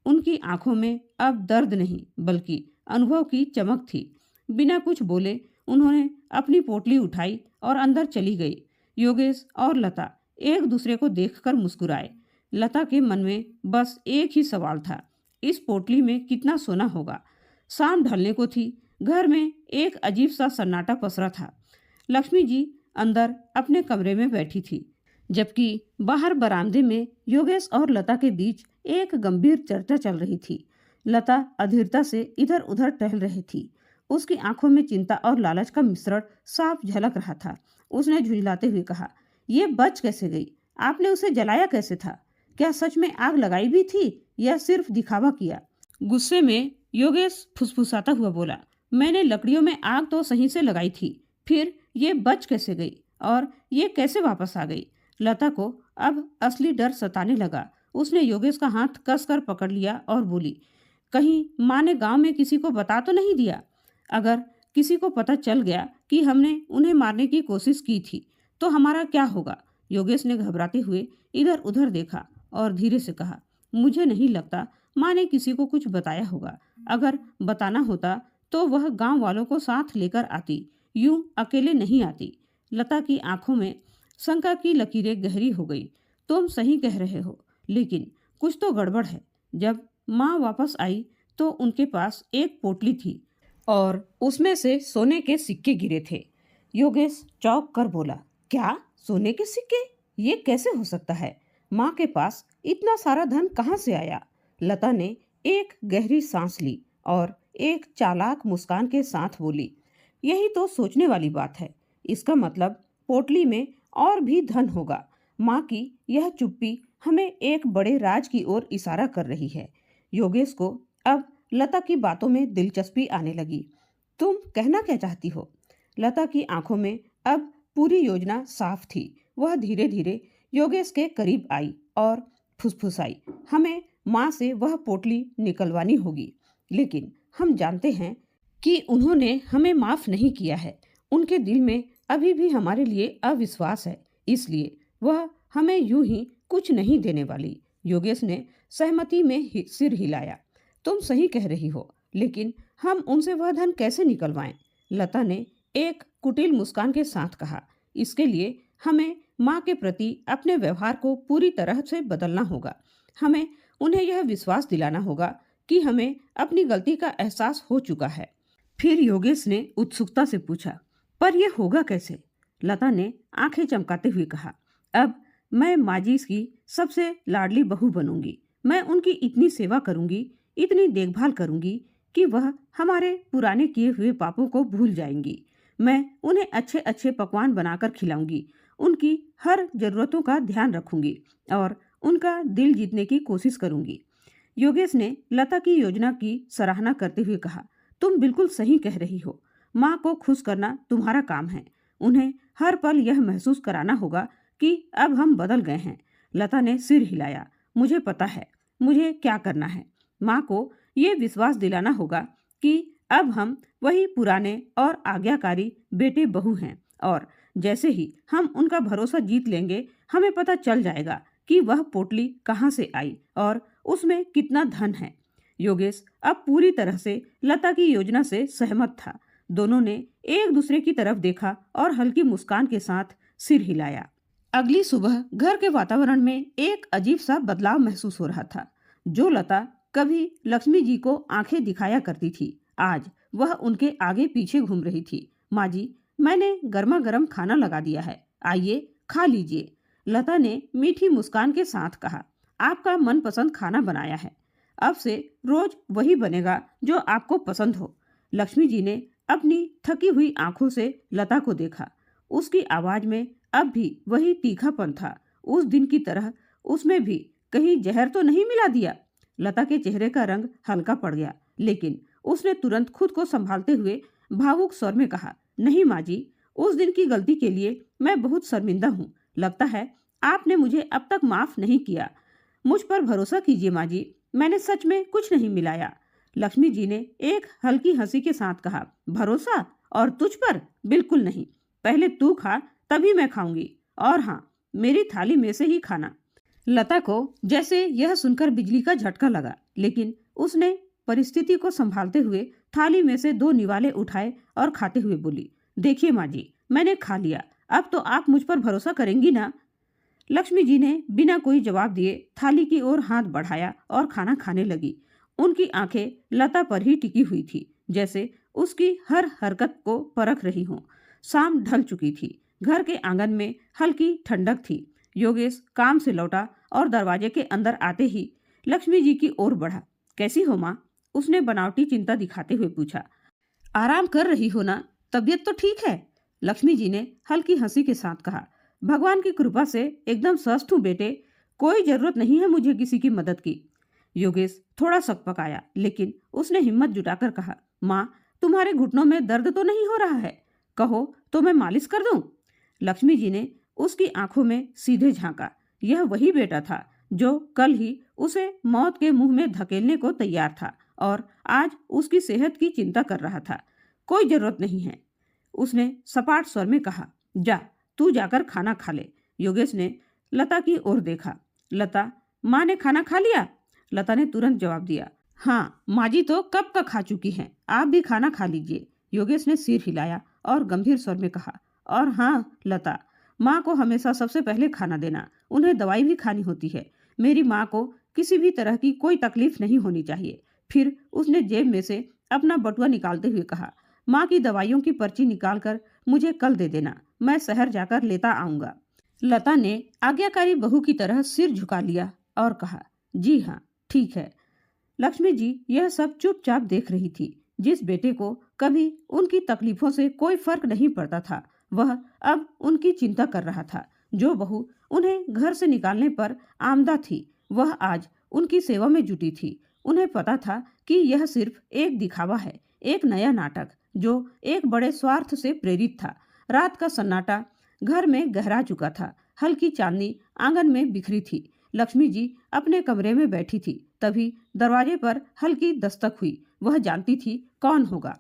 उनकी आंखों में अब दर्द नहीं बल्कि अनुभव की चमक थी। बिना कुछ बोले उन्होंने अपनी पोटली उठाई और अंदर चली गई। योगेश और लता एक दूसरे को देखकर मुस्कुराए। लता के मन में बस एक ही सवाल था, इस पोटली में कितना सोना होगा? शाम ढलने को थी। घर में एक अजीब सा सन्नाटा पसरा था। लक्ष्मी जी अंदर अपने कमरे में बैठी थी, जबकि बाहर बरामदे में योगेश और लता के बीच एक गंभीर चर्चा चल रही थी। लता अधीरता से इधर उधर टहल रही थी। उसकी आंखों में चिंता और लालच का मिश्रण साफ झलक रहा था। उसने झुंझलाते हुए कहा, ये बच कैसे गई? आपने उसे जलाया कैसे था? क्या सच में आग लगाई भी थी या सिर्फ दिखावा किया? गुस्से में योगेश फुसफुसाता हुआ बोला, मैंने लकड़ियों में आग तो सही से लगाई थी, फिर ये बच कैसे गई और ये कैसे वापस आ गई? लता को अब असली डर सताने लगा। उसने योगेश का हाथ कसकर पकड़ लिया और बोली, कहीं माँ ने गांव में किसी को बता तो नहीं दिया? अगर किसी को पता चल गया कि हमने उन्हें मारने की कोशिश की थी तो हमारा क्या होगा? योगेश ने घबराते हुए इधर उधर देखा और धीरे से कहा, मुझे नहीं लगता माँ ने किसी को कुछ बताया होगा। अगर बताना होता तो वह गांव वालों को साथ लेकर आती, यूं अकेले नहीं आती। लता की आंखों में शंका की लकीरें गहरी हो गई। तुम सही कह रहे हो, लेकिन कुछ तो गड़बड़ है। जब माँ वापस आई तो उनके पास एक पोटली थी और उसमें से सोने के सिक्के गिरे थे। योगेश चौंक कर बोला, क्या सोने के सिक्के? ये कैसे हो सकता है? माँ के पास इतना सारा धन कहाँ से आया? लता ने एक गहरी सांस ली और एक चालाक मुस्कान के साथ बोली, यही तो सोचने वाली बात है। इसका मतलब पोटली में और भी धन होगा। माँ की यह चुप्पी हमें एक बड़े राज की ओर इशारा कर रही है। योगेश को अब लता की बातों में दिलचस्पी आने लगी। तुम कहना क्या चाहती हो? लता की आंखों में अब पूरी योजना साफ थी। वह धीरे धीरे योगेश के करीब आई और फुसफुसाई, हमें माँ से वह पोटली निकलवानी होगी। लेकिन हम जानते हैं कि उन्होंने हमें माफ नहीं किया है। उनके दिल में अभी भी हमारे लिए अविश्वास है, इसलिए वह हमें यूं ही कुछ नहीं देने वाली। योगेश ने सहमति में सिर हिलाया। तुम सही कह रही हो, लेकिन हम उनसे वह धन कैसे निकलवाएं? लता ने एक कुटिल मुस्कान के साथ कहा, इसके लिए हमें माँ के प्रति अपने व्यवहार को पूरी तरह से बदलना होगा। हमें उन्हें यह विश्वास दिलाना होगा कि हमें अपनी गलती का एहसास हो चुका है। फिर योगेश ने उत्सुकता से पूछा, पर यह होगा कैसे? लता ने आंखें चमकाते हुए कहा, अब मैं माजी की सबसे लाडली बहू बनूंगी। मैं उनकी इतनी सेवा करूंगी, इतनी देखभाल करूंगी कि वह हमारे पुराने किए हुए पापों को भूल जाएंगी। मैं उन्हें अच्छे अच्छे पकवान बनाकर खिलाऊंगी, उनकी हर जरूरतों का ध्यान रखूंगी और उनका दिल जीतने की कोशिश करूंगी। योगेश ने लता की योजना की सराहना करते हुए कहा, तुम बिल्कुल सही कह रही हो। माँ को खुश करना तुम्हारा काम है। उन्हें हर पल यह महसूस कराना होगा कि अब हम बदल गए हैं। लता ने सिर हिलाया, मुझे पता है मुझे क्या करना है। माँ को ये विश्वास दिलाना होगा कि अब हम वही पुराने और आज्ञाकारी बेटे बहू हैं, और जैसे ही हम उनका भरोसा जीत लेंगे, हमें पता चल जाएगा कि वह पोटली कहाँ से आई और उसमें कितना धन है। योगेश अब पूरी तरह से लता की योजना से सहमत था। दोनों ने एक दूसरे की तरफ देखा और हल्की मुस्कान के साथ सिर हिलाया। अगली सुबह घर के वातावरण में एक अजीब सा बदलाव महसूस हो रहा था। जो लता कभी लक्ष्मी जी को आंखें दिखाया करती थी, आज वह उनके आगे पीछे घूम रही थी। माँ जी, मैंने गर्मा गर्म खाना लगा दिया है, आइए खा लीजिए। लता ने मीठी मुस्कान के साथ कहा, आपका मनपसंद खाना बनाया है। अब से रोज वही बनेगा जो आपको पसंद हो। लक्ष्मी जी ने अपनी थकी हुई आंखों से लता को देखा। उसकी आवाज में अब भी वही तीखापन था। उस दिन की तरह उसमें भी कहीं जहर तो नहीं मिला दिया? लता के चेहरे का रंग हल्का पड़ गया, लेकिन उसने तुरंत खुद को संभालते हुए भावुक स्वर में कहा, नहीं माँ जी, उस दिन की गलती के लिए मैं बहुत शर्मिंदा हूँ। लगता है आपने मुझे अब तक माफ नहीं किया। मुझ पर भरोसा कीजिए माँ जी, मैंने सच में कुछ नहीं मिलाया। लक्ष्मी जी ने एक हल्की हंसी के साथ कहा, भरोसा? और तुझ पर? बिल्कुल नहीं। पहले तू खा, तभी मैं खाऊंगी। और हाँ, मेरी थाली में से ही खाना। लता को जैसे यह सुनकर बिजली का झटका लगा, लेकिन उसने परिस्थिति को संभालते हुए थाली में से 2 निवाले उठाए और खाते हुए बोली, देखिए माँ जी, मैंने खा लिया। अब तो आप मुझ पर भरोसा करेंगी ना? लक्ष्मी जी ने बिना कोई जवाब दिए थाली की ओर हाथ बढ़ाया और खाना खाने लगी। उनकी आंखें लता पर ही टिकी हुई थी, जैसे उसकी हर हरकत को परख रही हों। शाम ढल चुकी थी। घर के आंगन में हल्की ठंडक थी। योगेश काम से लौटा और दरवाजे के अंदर आते ही लक्ष्मी जी की ओर बढ़ा। कैसी हो माँ? उसने बनावटी चिंता दिखाते हुए पूछा। आराम कर रही हो ना? तबीयत तो ठीक है? लक्ष्मी जी ने हल्की हंसी के साथ कहा। भगवान की कृपा से एकदम स्वस्थ हूँ बेटे, कोई जरूरत नहीं है मुझे किसी की मदद की। योगेश थोड़ा सकपकाया, लेकिन उसने हिम्मत जुटाकर कहा, माँ, तुम्हारे घुटनों में दर्द तो नहीं हो रहा है? कहो तो मैं मालिश कर दूं? लक्ष्मी जी ने उसकी आंखों में सीधे झांका। यह वही बेटा था जो कल ही उसे मौत के मुंह में धकेलने को तैयार था और आज उसकी सेहत की चिंता कर रहा था। कोई जरूरत नहीं है, उसने सपाट स्वर में कहा। जा, तू जाकर खाना खा ले। योगेश ने लता की ओर देखा। लता, माँ ने खाना खा लिया? लता ने तुरंत जवाब दिया। हाँ, माँ जी तो कब का खा चुकी हैं, आप भी खाना खा लीजिए। योगेश ने सिर हिलाया और गंभीर स्वर में कहा, और हाँ लता, माँ को हमेशा सबसे पहले खाना देना, उन्हें दवाई भी खानी होती है। मेरी माँ को किसी भी तरह की कोई तकलीफ नहीं होनी चाहिए। फिर उसने जेब में से अपना बटुआ निकालते हुए कहा, माँ की दवाइयों की पर्ची निकालकर मुझे कल दे देना, मैं शहर जाकर लेता आऊंगा। लता ने आज्ञाकारी बहू की तरह सिर झुका लिया और कहा, जी हाँ ठीक है। लक्ष्मी जी यह सब चुपचाप देख रही थी। जिस बेटे को कभी उनकी तकलीफों से कोई फर्क नहीं पड़ता था, वह अब उनकी चिंता कर रहा था। जो बहू उन्हें घर से निकालने पर आमदा थी, वह आज उनकी सेवा में जुटी थी। उन्हें पता था कि यह सिर्फ एक दिखावा है, एक नया नाटक जो एक बड़े स्वार्थ से प्रेरित था। रात का सन्नाटा घर में गहरा चुका था। हल्की चांदनी आंगन में बिखरी थी। लक्ष्मी जी अपने कमरे में बैठी थी। तभी दरवाजे पर हल्की दस्तक हुई। वह जानती थी कौन होगा।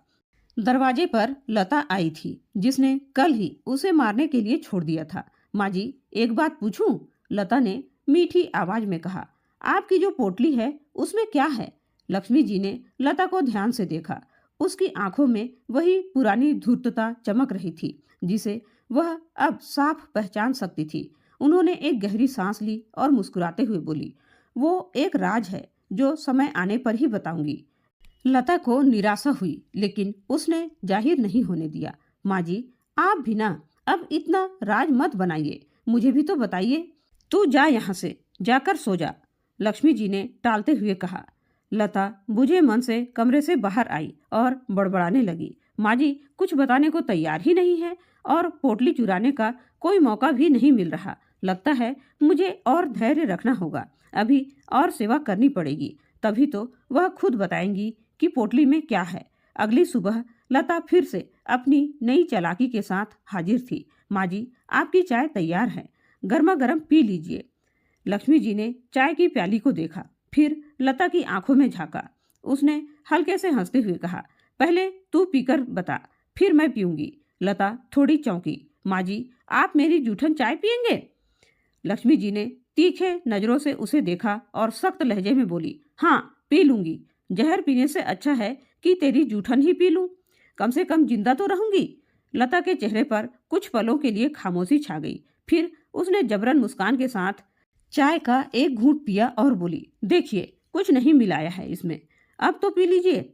दरवाजे पर लता आई थी, जिसने कल ही उसे मारने के लिए छोड़ दिया था। माँ जी, एक बात पूछूं? लता ने मीठी आवाज में कहा। आपकी जो पोटली है उसमें क्या है? लक्ष्मी जी ने लता को ध्यान से देखा। उसकी आंखों में वही पुरानी धूर्तता चमक रही थी, जिसे वह अब साफ पहचान सकती थी। उन्होंने एक गहरी सांस ली और मुस्कुराते हुए बोली, वो एक राज है जो समय आने पर ही बताऊंगी। लता को निराशा हुई, लेकिन उसने जाहिर नहीं होने दिया। माँ जी, आप भी ना अब इतना राज मत बनाइए, मुझे भी तो बताइए। तू जा यहाँ से, जाकर सो जा, लक्ष्मी जी ने टालते हुए कहा। लता बुझे मन से कमरे से बाहर आई और बड़बड़ाने लगी। माँ जी कुछ बताने को तैयार ही नहीं है और पोटली चुराने का कोई मौका भी नहीं मिल रहा। लगता है मुझे और धैर्य रखना होगा, अभी और सेवा करनी पड़ेगी, तभी तो वह खुद बताएंगी कि पोटली में क्या है। अगली सुबह लता फिर से अपनी नई चालाकी के साथ हाजिर थी। माँ जी, आपकी चाय तैयार है, गर्मा गर्म पी लीजिए। लक्ष्मी जी ने चाय की प्याली को देखा, फिर लता की आंखों में झांका। उसने हल्के से हंसते हुए कहा, पहले तू पीकर बता, फिर मैं पीऊंगी। लता थोड़ी चौंकी। माँ जी, आप मेरी जूठन चाय पियेंगे? लक्ष्मी जी ने तीखे नजरों से उसे देखा और सख्त लहजे में बोली, हाँ पी लूंगी। जहर पीने से अच्छा है कि तेरी जूठन ही पी लूं, कम से कम जिंदा तो रहूंगी। लता के चेहरे पर कुछ पलों के लिए खामोशी छा गई। फिर उसने जबरन मुस्कान के साथ चाय का एक घूंट पिया और बोली, देखिए कुछ नहीं मिलाया है इसमें, अब तो पी लीजिए।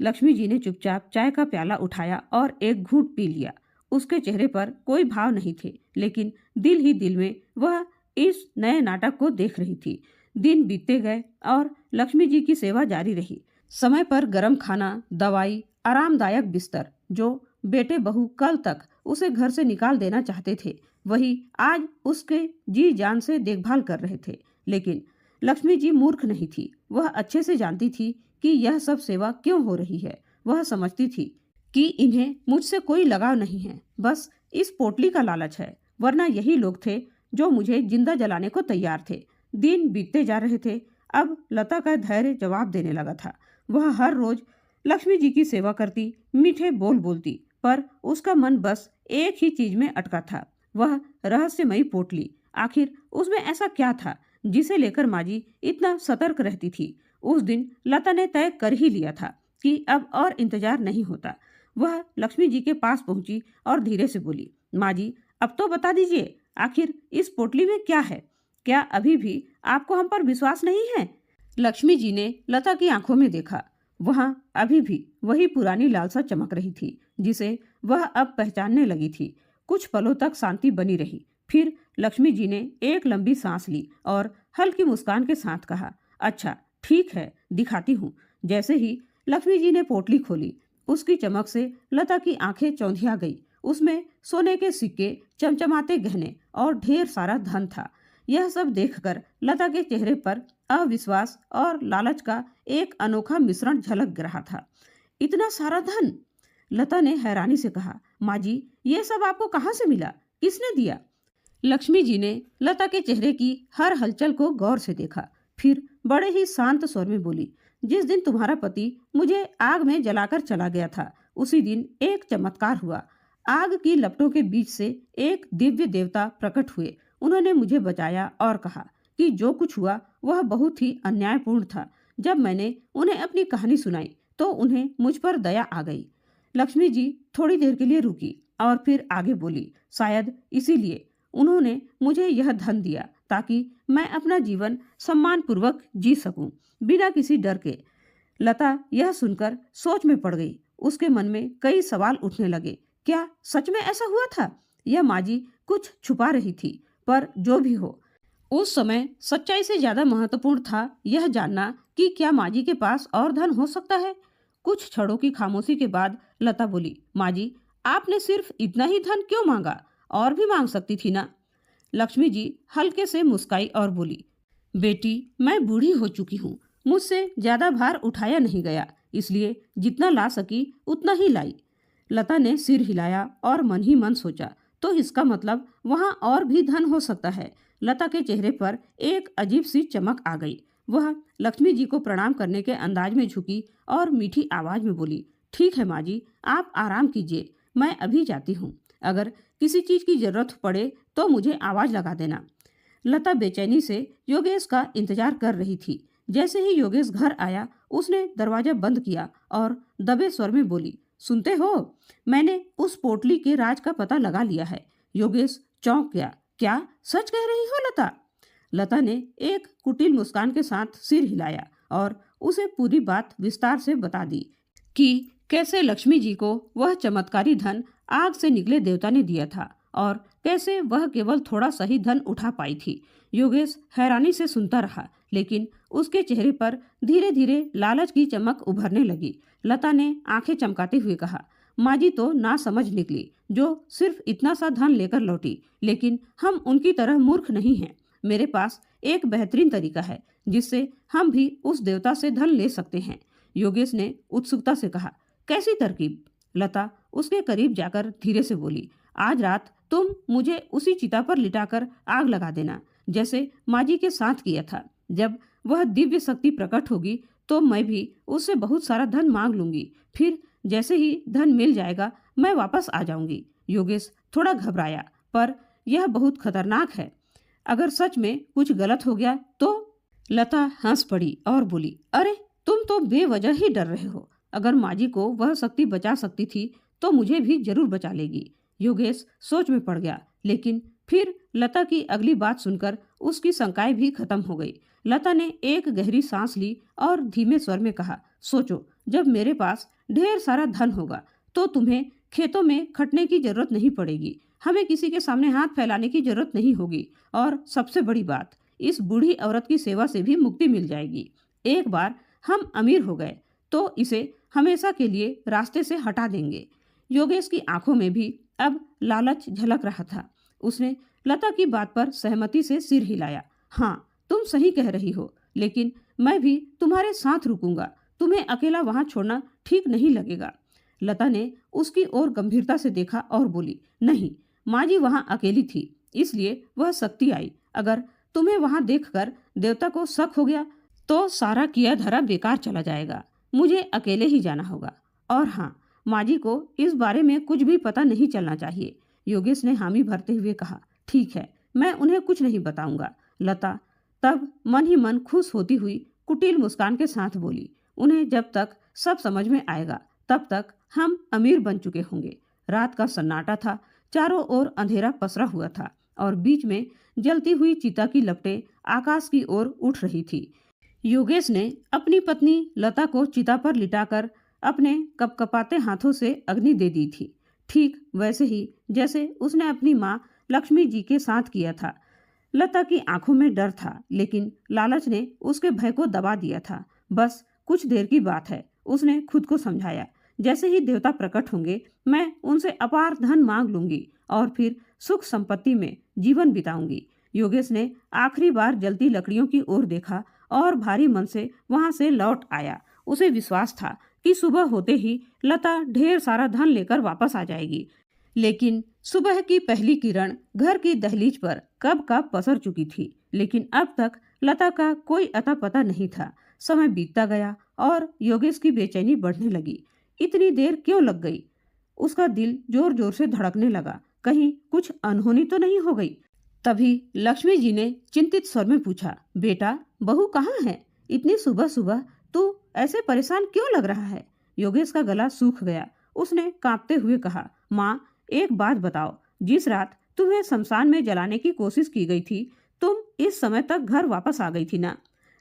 लक्ष्मी जी ने चुपचाप चाय का प्याला उठाया और एक घूंट पी लिया। उसके चेहरे पर कोई भाव नहीं थे, लेकिन दिल ही दिल में वह इस नए नाटक को देख रही थी। दिन बीतते गए और लक्ष्मी जी की सेवा जारी रही। समय पर गर्म खाना, दवाई, आरामदायक बिस्तर, जो बेटे बहू कल तक उसे घर से निकाल देना चाहते थे, वही आज उसके जी जान से देखभाल कर रहे थे। लेकिन लक्ष्मी जी मूर्ख नहीं थी। वह अच्छे से जानती थी कि यह सब सेवा क्यों हो रही है। वह समझती थी कि इन्हें मुझसे कोई लगाव नहीं है, बस इस पोटली का लालच है, वरना यही लोग थे जो मुझे जिंदा जलाने को तैयार थे। दिन बीतते जा रहे थे। अब लता का धैर्य जवाब देने लगा था। वह हर रोज लक्ष्मी जी की सेवा करती, मीठे बोल बोलती, पर उसका मन बस एक ही चीज में अटका था, वह रहस्यमयी पोटली। आखिर उसमें ऐसा क्या था जिसे लेकर माँ जी इतना सतर्क रहती थी? उस दिन लता ने तय कर ही लिया था कि अब और इंतजार नहीं होता। वह लक्ष्मी जी के पास पहुंची और धीरे से बोली, माँ जी अब तो बता दीजिए, आखिर इस पोटली में क्या है? क्या अभी भी आपको हम पर विश्वास नहीं है? लक्ष्मी जी ने लता की आंखों में देखा। वहां अभी भी वही पुरानी लालसा चमक रही थी, जिसे वह अब पहचानने लगी थी। कुछ पलों तक शांति बनी रही। फिर लक्ष्मी जी ने एक लंबी सांस ली और हल्की मुस्कान के साथ कहा, अच्छा ठीक है, दिखाती हूँ। जैसे ही लक्ष्मी जी ने पोटली खोली, उसकी चमक से लता की आंखें चौंधिया गई। उसमें सोने के सिक्के, चमचमाते गहने और ढेर सारा धन था। यह सब देखकर लता के चेहरे पर अविश्वास और लालच का एक अनोखा मिश्रण झलक रहा था। इतना सारा धन? लता ने हैरानी से कहा, माँ जी ये सब आपको कहाँ से मिला, किसने दिया? लक्ष्मी जी ने लता के चेहरे की हर हलचल को गौर से देखा, फिर बड़े ही शांत स्वर में बोली, जिस दिन तुम्हारा पति मुझे आग में जलाकर चला गया था, उसी दिन एक चमत्कार हुआ। आग की लपटों के बीच से एक दिव्य देवता प्रकट हुए। उन्होंने मुझे बचाया और कहा कि जो कुछ हुआ वह बहुत ही अन्यायपूर्ण था। जब मैंने उन्हें अपनी कहानी सुनाई तो उन्हें मुझ पर दया आ गई। लक्ष्मी जी थोड़ी देर के लिए रुकी और फिर आगे बोली, शायद इसीलिए उन्होंने मुझे यह धन दिया ताकि मैं अपना जीवन सम्मानपूर्वक जी सकूं, बिना किसी डर के। लता यह सुनकर सोच में पड़ गई। उसके मन में कई सवाल उठने लगे। क्या सच में ऐसा हुआ था या माजी कुछ छुपा रही थी? पर जो भी हो, उस समय सच्चाई से ज्यादा महत्वपूर्ण था यह जानना कि क्या माजी के पास और धन हो सकता है। कुछ क्षणों की खामोशी के बाद लता बोली, माजी, आपने सिर्फ इतना ही धन क्यों मांगा? और भी मांग सकती थी ना। लक्ष्मी जी हल्के से मुस्काई और बोली, बेटी, मैं बूढ़ी हो चुकी हूँ, मुझसे ज्यादा भार उठाया नहीं गया, इसलिए जितना ला सकी उतना ही लाई। लता ने सिर हिलाया और मन ही मन सोचा, तो इसका मतलब वहाँ और भी धन हो सकता है। लता के चेहरे पर एक अजीब सी चमक आ गई। वह लक्ष्मी जी को प्रणाम करने के अंदाज में झुकी और मीठी आवाज में बोली, ठीक है माँ जी, आप आराम कीजिए, मैं अभी जाती हूँ। अगर किसी चीज की जरूरत पड़े तो मुझे आवाज लगा देना। लता बेचैनी से योगेश का इंतजार कर रही थी। जैसे ही योगेश घर आया उसने दरवाजा बंद किया और दबे स्वर में बोली, सुनते हो, मैंने उस पोटली के राज का पता लगा लिया है। योगेश चौंक गया। क्या सच कह रही हो लता? लता ने एक कुटिल मुस्कान के साथ सिर हिलाया और उसे पूरी बात विस्तार से बता दी कि कैसे लक्ष्मी जी को वह चमत्कारी धन आग से निकले देवता ने दिया था और कैसे वह केवल थोड़ा सही धन उठा पाई थी। योगेश हैरानी से सुनता रहा, लेकिन उसके चेहरे पर धीरे धीरे लालच की चमक उभरने लगी। लता ने आंखें चमकाते हुए कहा, माँ जी तो ना समझ निकली जो सिर्फ इतना सा धन लेकर लौटी, लेकिन हम उनकी तरह मूर्ख नहीं हैं। मेरे पास एक बेहतरीन तरीका है जिससे हम भी उस देवता से धन ले सकते हैं। योगेश ने उत्सुकता से कहा, कैसी तरकीब? लता उसके करीब जाकर धीरे से बोली, आज रात तुम मुझे उसी चिता पर लिटाकर आग लगा देना जैसे माजी के साथ किया था। जब वह दिव्य शक्ति प्रकट होगी तो मैं भी उससे बहुत सारा धन मांग लूंगी। फिर जैसे ही धन मिल जाएगा मैं वापस आ जाऊंगी। योगेश थोड़ा घबराया, पर यह बहुत खतरनाक है, अगर सच में कुछ गलत हो गया तो? लता हंस पड़ी और बोली, अरे तुम तो बेवजह ही डर रहे हो। अगर माजी को वह शक्ति बचा सकती थी तो मुझे भी जरूर बचा लेगी। योगेश सोच में पड़ गया, लेकिन फिर लता की अगली बात सुनकर उसकी शंकाएं भी खत्म हो गई। लता ने एक गहरी सांस ली और धीमे स्वर में कहा, सोचो, जब मेरे पास ढेर सारा धन होगा तो तुम्हें खेतों में खटने की जरूरत नहीं पड़ेगी, हमें किसी के सामने हाथ फैलाने की जरूरत नहीं होगी, और सबसे बड़ी बात, इस बूढ़ी औरत की सेवा से भी मुक्ति मिल जाएगी। एक बार हम अमीर हो गए तो इसे हमेशा के लिए रास्ते से हटा देंगे। योगेश की आंखों में भी अब लालच झलक रहा था। उसने लता की बात पर सहमति से सिर हिलाया। हाँ, तुम सही कह रही हो, लेकिन मैं भी तुम्हारे साथ रुकूंगा, तुम्हें अकेला वहां छोड़ना ठीक नहीं लगेगा। लता ने उसकी ओर गंभीरता से देखा और बोली, नहीं, माँ जी वहां अकेली थी, इसलिए वह शक्ति आई। अगर तुम्हें वहां देखकर देवता को शक हो गया तो सारा किया धरा बेकार चला जाएगा। मुझे अकेले ही जाना होगा। और हाँ, माँ जी को इस बारे में कुछ भी पता नहीं चलना चाहिए। योगेश ने हामी भरते हुए कहा, ठीक है, मैं उन्हें कुछ नहीं बताऊंगा। लता तब मन ही मन खुश होती हुई कुटिल मुस्कान के साथ बोली, उन्हें जब तक सब समझ में आएगा तब तक हम अमीर बन चुके होंगे। रात का सन्नाटा था, चारों ओर अंधेरा पसरा हुआ था और बीच में जलती हुई चिता की लपटें आकाश की ओर उठ रही थी। योगेश ने अपनी पत्नी लता को चिता पर लिटाकर अपने कपकपाते हाथों से अग्नि दे दी थी, ठीक वैसे ही जैसे उसने अपनी माँ लक्ष्मी जी के साथ किया था। लता की आंखों में डर था, लेकिन लालच ने उसके भय को दबा दिया था। बस कुछ देर की बात है, उसने खुद को समझाया। जैसे ही देवता प्रकट होंगे मैं उनसे अपार धन मांग लूंगी और फिर सुख संपत्ति में जीवन बिताऊंगी। योगेश ने आखिरी बार जलती लकड़ियों की ओर देखा और भारी मन से वहां से लौट आया। उसे विश्वास था कि सुबह होते ही लता ढेर सारा धन लेकर वापस आ जाएगी। लेकिन सुबह की पहली किरण घर की दहलीज पर कब का पसर चुकी थी, लेकिन अब तक लता का कोई अता पता नहीं था। समय बीतता गया और योगेश की बेचैनी बढ़ने लगी। इतनी देर क्यों लग गई? उसका दिल जोर जोर से धड़कने लगा। कहीं कुछ अनहोनी तो नहीं हो गई? तभी लक्ष्मी जी ने चिंतित स्वर में पूछा, बेटा बहू कहाँ है? इतनी सुबह सुबह तू ऐसे परेशान क्यों लग रहा है? योगेश का गला सूख गया। उसने कांपते हुए कहा, माँ एक बात बताओ, जिस रात तुम्हें शमशान में जलाने की कोशिश की गई थी, तुम इस समय तक घर वापस आ गई थी ना?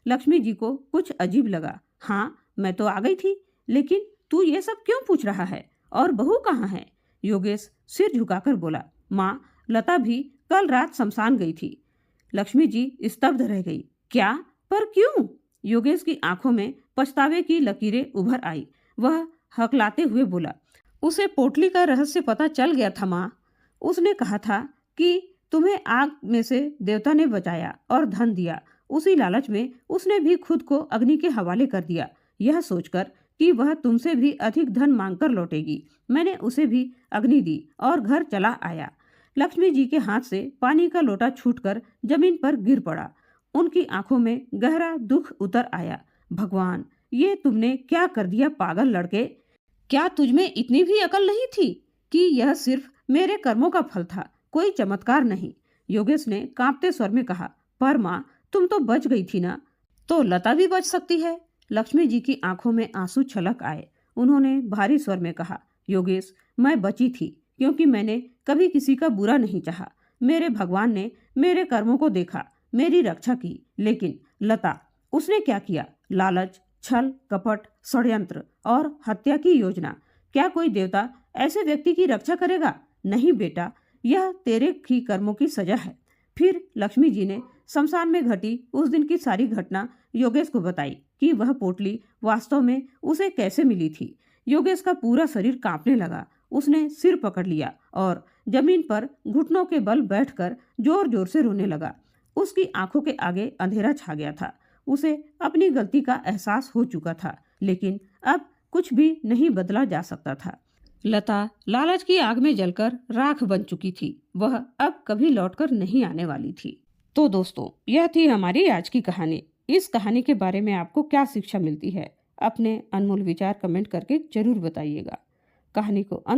लक्ष्मी जी को कुछ अजीब लगा। हाँ, मैं तो आ गई थी, लेकिन तू ये सब क्यों पूछ रहा है? और बहू कहाँ है? योगेश सिर झुकाकर बोला, माँ लता भी कल रात शमशान गई थी। लक्ष्मी जी स्तब्ध रह गई। क्या? पर क्यों? योगेश की आंखों में पछतावे की लकीरें उभर आई। वह हकलाते हुए बोला, उसे पोटली का रहस्य पता चल गया था माँ। उसने कहा था कि तुम्हें आग में से देवता ने बचाया और धन दिया। उसी लालच में उसने भी खुद को अग्नि के हवाले कर दिया, यह सोचकर कि वह तुमसे भी अधिक धन मांगकर लौटेगी। मैंने उसे भी अग्नि दी और घर चला आया। लक्ष्मी जी के हाथ से पानी का लोटा छूटकर जमीन पर गिर पड़ा। उनकी आंखों में गहरा दुख उतर आया। भगवान, ये तुमने क्या कर दिया पागल लड़के? क्या तुझमें इतनी भी अकल नहीं थी कि यह सिर्फ मेरे कर्मों का फल था, कोई चमत्कार नहीं? योगेश ने कांपते स्वर में कहा, पर माँ तुम तो बच गई थी ना, तो लता भी बच सकती है। लक्ष्मी जी की आंखों में आंसू छलक आए। उन्होंने भारी स्वर में कहा, योगेश मैं बची थी क्योंकि मैंने कभी किसी का बुरा नहीं चाहा। मेरे भगवान ने मेरे कर्मों को देखा, मेरी रक्षा की। लेकिन लता, उसने क्या किया? लालच, छल, कपट, षड्यंत्र और हत्या की योजना। क्या कोई देवता ऐसे व्यक्ति की रक्षा करेगा? नहीं बेटा, यह तेरे ही कर्मों की सजा है। फिर लक्ष्मी जी ने शमशान में घटी उस दिन की सारी घटना योगेश को बताई कि वह पोटली वास्तव में उसे कैसे मिली थी। योगेश का पूरा शरीर कांपने लगा। उसने सिर पकड़ लिया और जमीन पर घुटनों के बल बैठकर जोर जोर से रोने लगा। उसकी आंखों के आगे अंधेरा छा गया था। उसे अपनी गलती का एहसास हो चुका था, लेकिन अब कुछ भी नहीं बदला जा सकता था। लता लालच की आग में जलकर राख बन चुकी थी। वह अब कभी लौटकर नहीं आने वाली थी। तो दोस्तों, यह थी हमारी आज की कहानी। इस कहानी के बारे में आपको क्या शिक्षा मिलती है? अपने अनमोल विचार कमेंट करके जरूर बताइएगा। कहानी को अंत